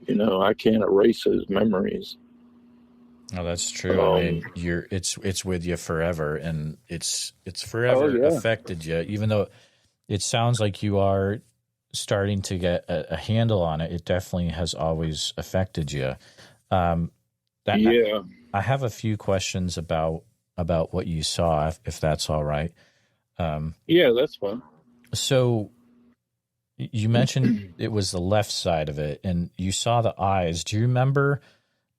You know, I can't erase those memories. Oh, that's true. I mean, it's with you forever, and it's forever affected you. Even though it sounds like you are starting to get a handle on it, it definitely has always affected you. I have a few questions about what you saw, if that's all right. Yeah, that's fine. So you mentioned it was the left side of it, and you saw the eyes. Do you remember?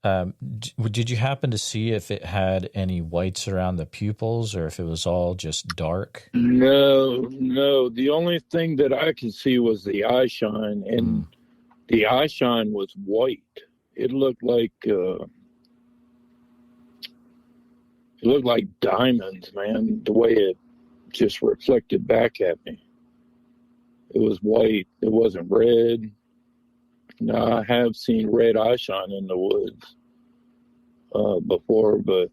Did you happen to see if it had any whites around the pupils, or if it was all just dark? No. The only thing that I could see was the eye shine, and the eye shine was white. It looked like diamonds, man. The way it just reflected back at me. It was white. It wasn't red. Now, I have seen red eye shine in the woods before, but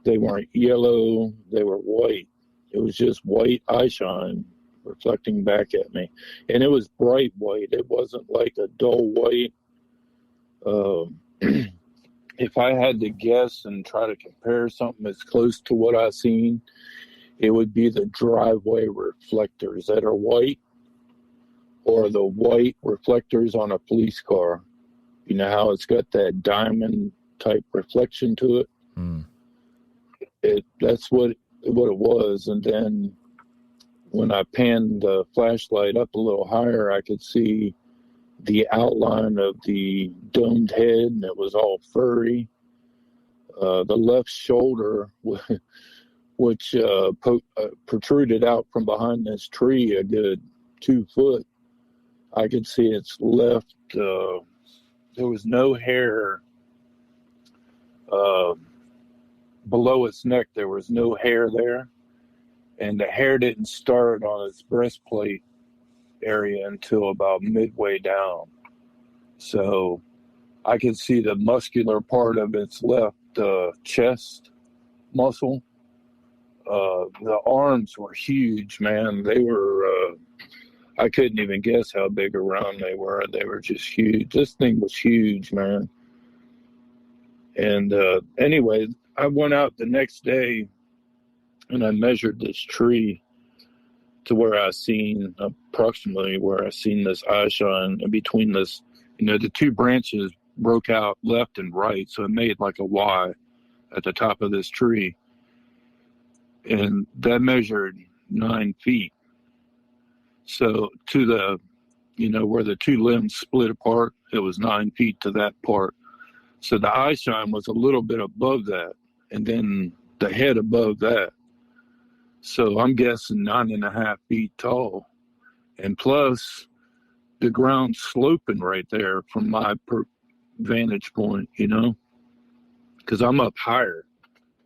they weren't yellow. They were white. It was just white eye shine reflecting back at me. And it was bright white. It wasn't like a dull white. If I had to guess and try to compare something as close to what I've seen, it would be the driveway reflectors that are white, or the white reflectors on a police car. You know how it's got that diamond type reflection to it? That's what it was. And then when I panned the flashlight up a little higher, I could see the outline of the domed head, and it was all furry. The left shoulder, which protruded out from behind this tree a good 2 foot, I could see its left. There was no hair below its neck. There was no hair there, and the hair didn't start on its breastplate area until about midway down. So I could see the muscular part of its left chest muscle. The arms were huge, man. They were, I couldn't even guess how big around they were. They were just huge. This thing was huge, man. And anyway, I went out the next day and I measured this tree to where I seen approximately where I seen this eye shine. In between this, you know, the two branches broke out left and right, so it made like a Y at the top of this tree, and that measured 9 feet. So to the, you know, where the two limbs split apart, it was 9 feet to that part. So the eye shine was a little bit above that, and then the head above that. So I'm guessing 9.5 feet tall. And plus, the ground sloping right there from my vantage point, you know, because I'm up higher.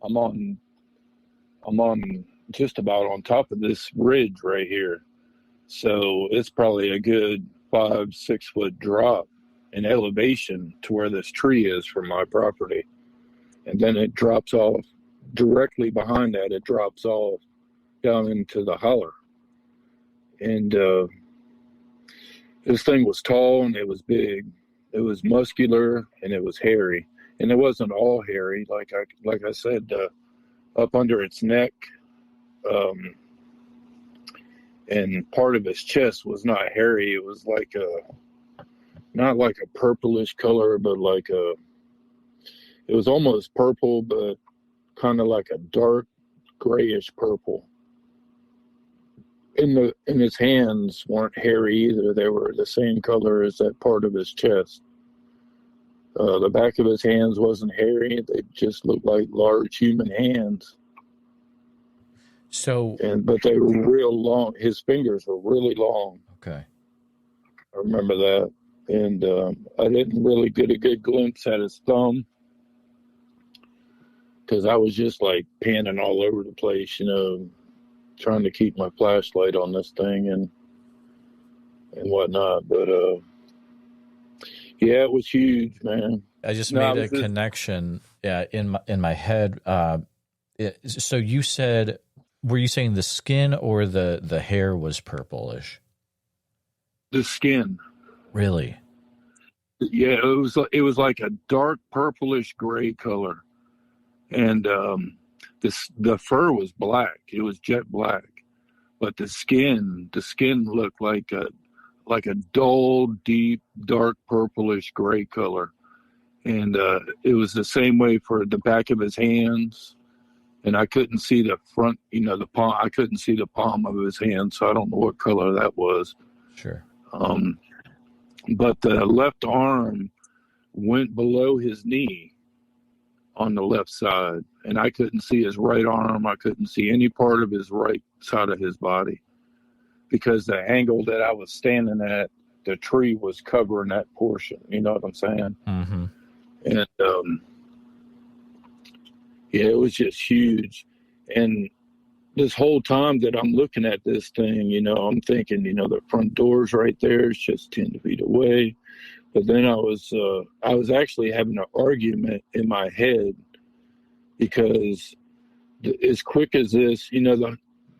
I'm on just about on top of this ridge right here. So it's probably a good 5-6 foot drop in elevation to where this tree is from my property. and then it drops off. Directly behind that, it drops off down into the holler. And this thing was tall and it was big. It was muscular and it was hairy. And it wasn't all hairy, like I said, up under its neck, and part of his chest was not hairy. It was like not like a purplish color, but it was almost purple, but kind of like a dark grayish purple. And his hands weren't hairy either. They were the same color as that part of his chest. The back of his hands wasn't hairy. They just looked like large human hands. But they were real long. His fingers were really long. Okay. I remember that. And I didn't really get a good glimpse at his thumb because I was just like panning all over the place, trying to keep my flashlight on this thing and whatnot. But yeah, it was huge, man. I just made a connection in my head. So you said, were you saying the skin or the hair was purplish? The skin. Really? Yeah, it was like a dark purplish gray color, and the fur was black. It was jet black, but the skin looked like a dull, deep, dark purplish gray color, and it was the same way for the back of his hands. And I couldn't see the front, the palm. I couldn't see the palm of his hand, so I don't know what color that was. Sure. But the left arm went below his knee on the left side, and I couldn't see his right arm. I couldn't see any part of his right side of his body because the angle that I was standing at, the tree was covering that portion. You know what I'm saying? Mm-hmm. And yeah, it was just huge. And this whole time that I'm looking at this thing, I'm thinking, the front door's right there. It's just 10 feet away. But then I was actually having an argument in my head because as quick as this, the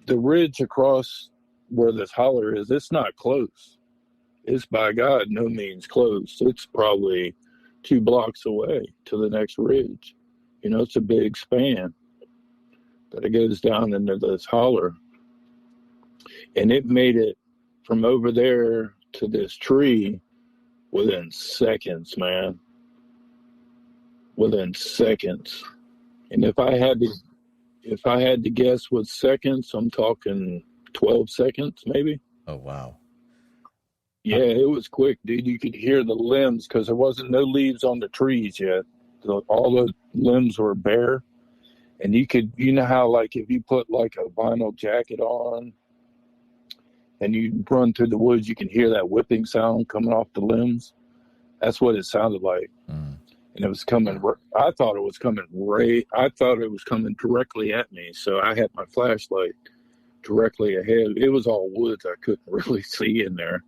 ridge across where this holler is, it's not close. It's by God, no means close. It's probably 2 blocks away to the next ridge. It's a big span that it goes down into this holler. And it made it from over there to this tree within seconds, man. Within seconds. And if I had to guess with seconds, I'm talking 12 seconds maybe. Oh, wow. Yeah, it was quick, dude. You could hear the limbs because there wasn't no leaves on the trees yet. All the limbs were bare. And you know how, like, if you put like a vinyl jacket on and you run through the woods, you can hear that whipping sound coming off the limbs. That's what it sounded like. Mm. And it was coming. I thought it was coming directly at me. So I had my flashlight directly ahead. It was all woods. I couldn't really see in there.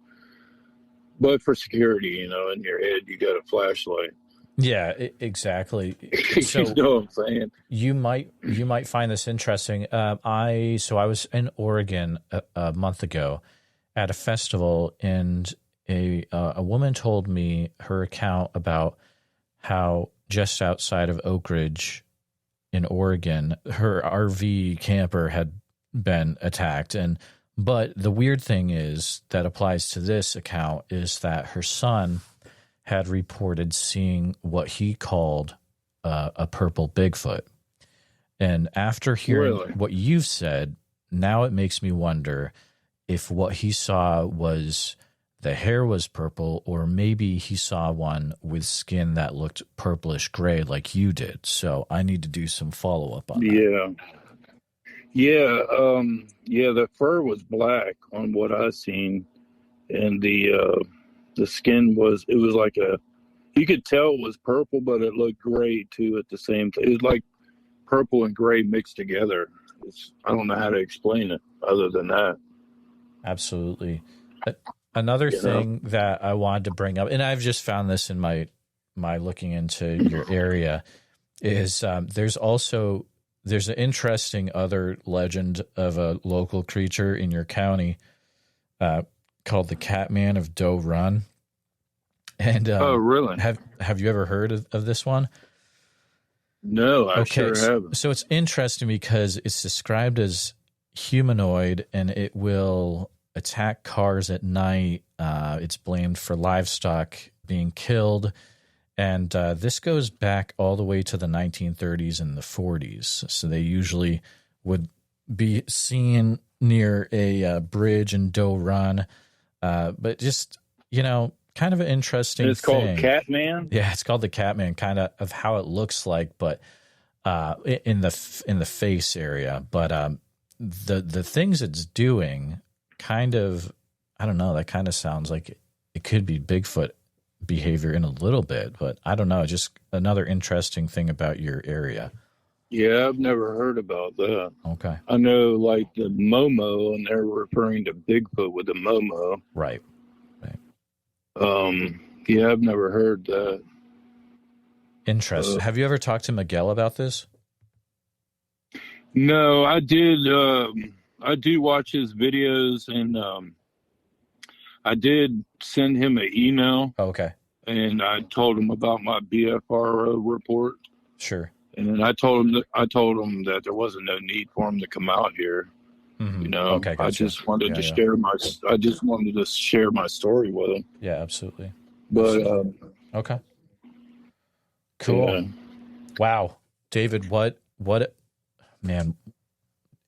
But for security, in your head, you got a flashlight. Yeah, exactly. So you know what I'm saying? You might find this interesting. I was in Oregon a month ago at a festival, and a woman told me her account about how just outside of Oak Ridge in Oregon, her RV camper had been attacked. But the weird thing is that applies to this account is that her son had reported seeing what he called a purple Bigfoot. And after hearing what you've said, now it makes me wonder if what he saw was the hair was purple, or maybe he saw one with skin that looked purplish gray like you did. So I need to do some follow-up on that. Yeah, the fur was black on what I seen, and the skin was like you could tell it was purple, but it looked gray too at the same time. It was like purple and gray mixed together. I don't know how to explain it other than that. Absolutely. Another thing that I wanted to bring up, and I've just found this in my looking into your area, is there's an interesting other legend of a local creature in your county called the Catman of Doe Run. And Oh, really? Have you ever heard of this one? No, I sure haven't. So it's interesting because it's described as humanoid, and it will attack cars at night. It's blamed for livestock being killed. And this goes back all the way to the 1930s and the 40s. So they usually would be seen near a bridge in Doe Run. But just, kind of an interesting thing. It's called Catman? Yeah, it's called the Catman, kind of how it looks like, but in the face area. But the things it's doing kind of, I don't know, that kind of sounds like it could be Bigfoot behavior in a little bit, but I don't know, just another interesting thing about your area. Yeah, I've never heard about that. Okay. I know like the Momo, and they're referring to Bigfoot with the Momo. Right. Yeah, I've never heard that. Interesting. Have you ever talked to Miguel about this? No, I did. I do watch his videos, and I did send him an email. Okay. And I told him about my BFRO report. Sure. And I told him that there wasn't no need for him to come out here. Mm-hmm. Okay, gotcha. I just wanted to share my story with him. Yeah, absolutely. But okay. Cool. Yeah. Wow. David, what man,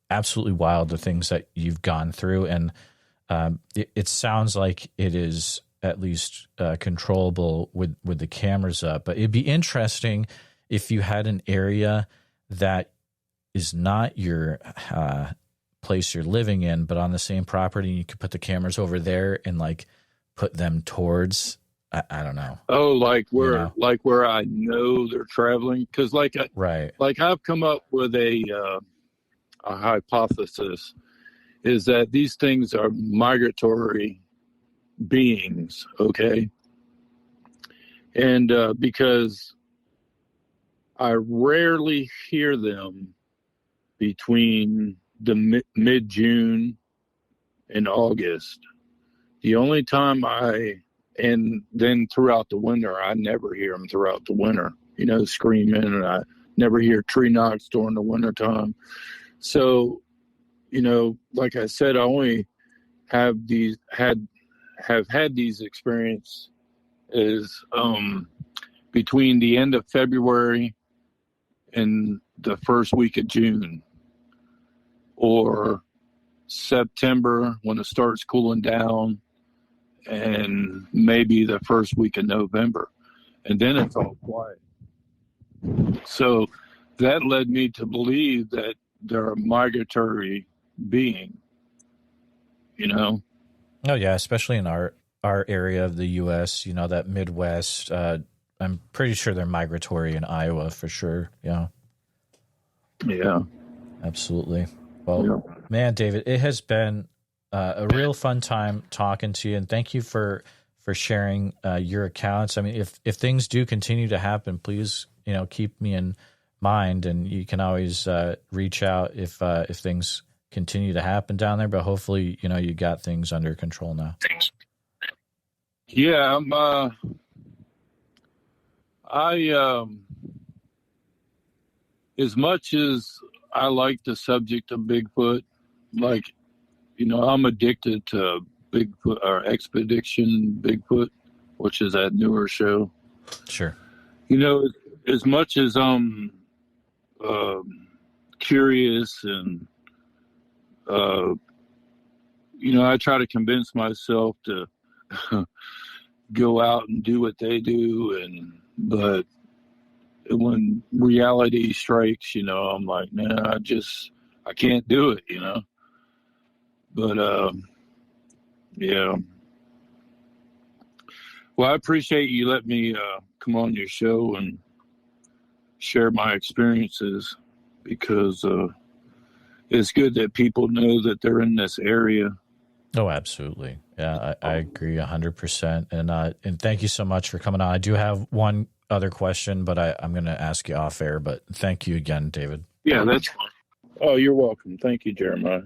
absolutely wild, the things that you've gone through. And it sounds like it is at least controllable with the cameras up. But it'd be interesting if you had an area that is not your place you're living in, but on the same property, you could put the cameras over there and like put them towards, I don't know. Oh, like where I know they're traveling, because right. Like I've come up with a hypothesis is that these things are migratory beings, okay? And because I rarely hear them between the mid-June and August. The only time and then throughout the winter, I never hear them throughout the winter, screaming, and I never hear tree knocks during the wintertime. So, like I said, I only have had these experiences between the end of February and the first week of June, or September when it starts cooling down, and maybe the first week of November, and then it's all quiet. So that led me to believe that they're a migratory being, Oh yeah, especially in our area of the U.S., that Midwest. I'm pretty sure they're migratory in Iowa for sure. Yeah. Yeah. Absolutely. Well, man, David, it has been a real fun time talking to you, and thank you for sharing your accounts. I mean, if things do continue to happen, please, keep me in mind, and you can always reach out if things continue to happen down there. But hopefully, you got things under control now. Yeah, as much as I like the subject of Bigfoot, I'm addicted to Bigfoot or Expedition Bigfoot, which is that newer show. Sure. As much as I'm curious and, I try to convince myself to go out and do what they do, but when reality strikes, I'm like, nah, I can't do it, But yeah. Well, I appreciate you letting me come on your show and share my experiences, because it's good that people know that they're in this area. Oh, absolutely. Yeah, I agree 100%. And thank you so much for coming on. I do have one other question, but I'm going to ask you off air. But thank you again, David. Yeah, that's fine. Oh, you're welcome. Thank you, Jeremiah.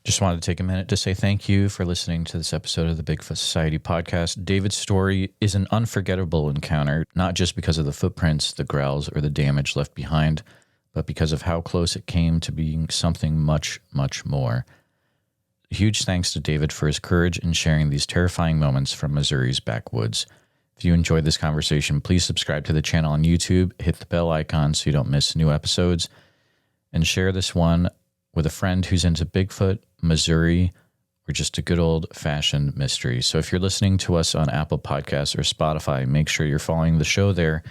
Just wanted to take a minute to say thank you for listening to this episode of the Bigfoot Society podcast. David's story is an unforgettable encounter, not just because of the footprints, the growls, or the damage left behind, but because of how close it came to being something much, much more. Huge thanks to David for his courage in sharing these terrifying moments from Missouri's backwoods. If you enjoyed this conversation, please subscribe to the channel on YouTube, hit the bell icon so you don't miss new episodes, and share this one with a friend who's into Bigfoot, Missouri, or just a good old-fashioned mystery. So if you're listening to us on Apple Podcasts or Spotify, make sure you're following the show there.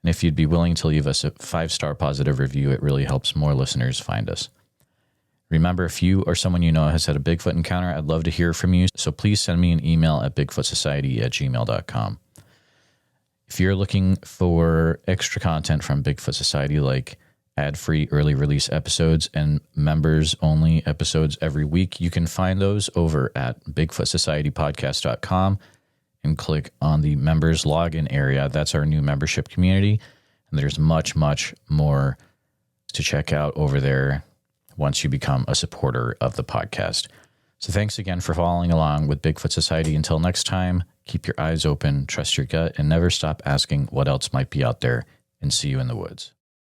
And if you'd be willing to leave us a 5-star positive review, it really helps more listeners find us. Remember, if you or someone you know has had a Bigfoot encounter, I'd love to hear from you. So please send me an email at bigfootsociety@gmail.com. If you're looking for extra content from Bigfoot Society, like ad-free early release episodes and members-only episodes every week, you can find those over at bigfootsocietypodcast.com and click on the members login area. That's our new membership community. And there's much, much more to check out over there once you become a supporter of the podcast. So thanks again for following along with Bigfoot Society. Until next time, keep your eyes open, trust your gut, and never stop asking what else might be out there, and see you in the woods.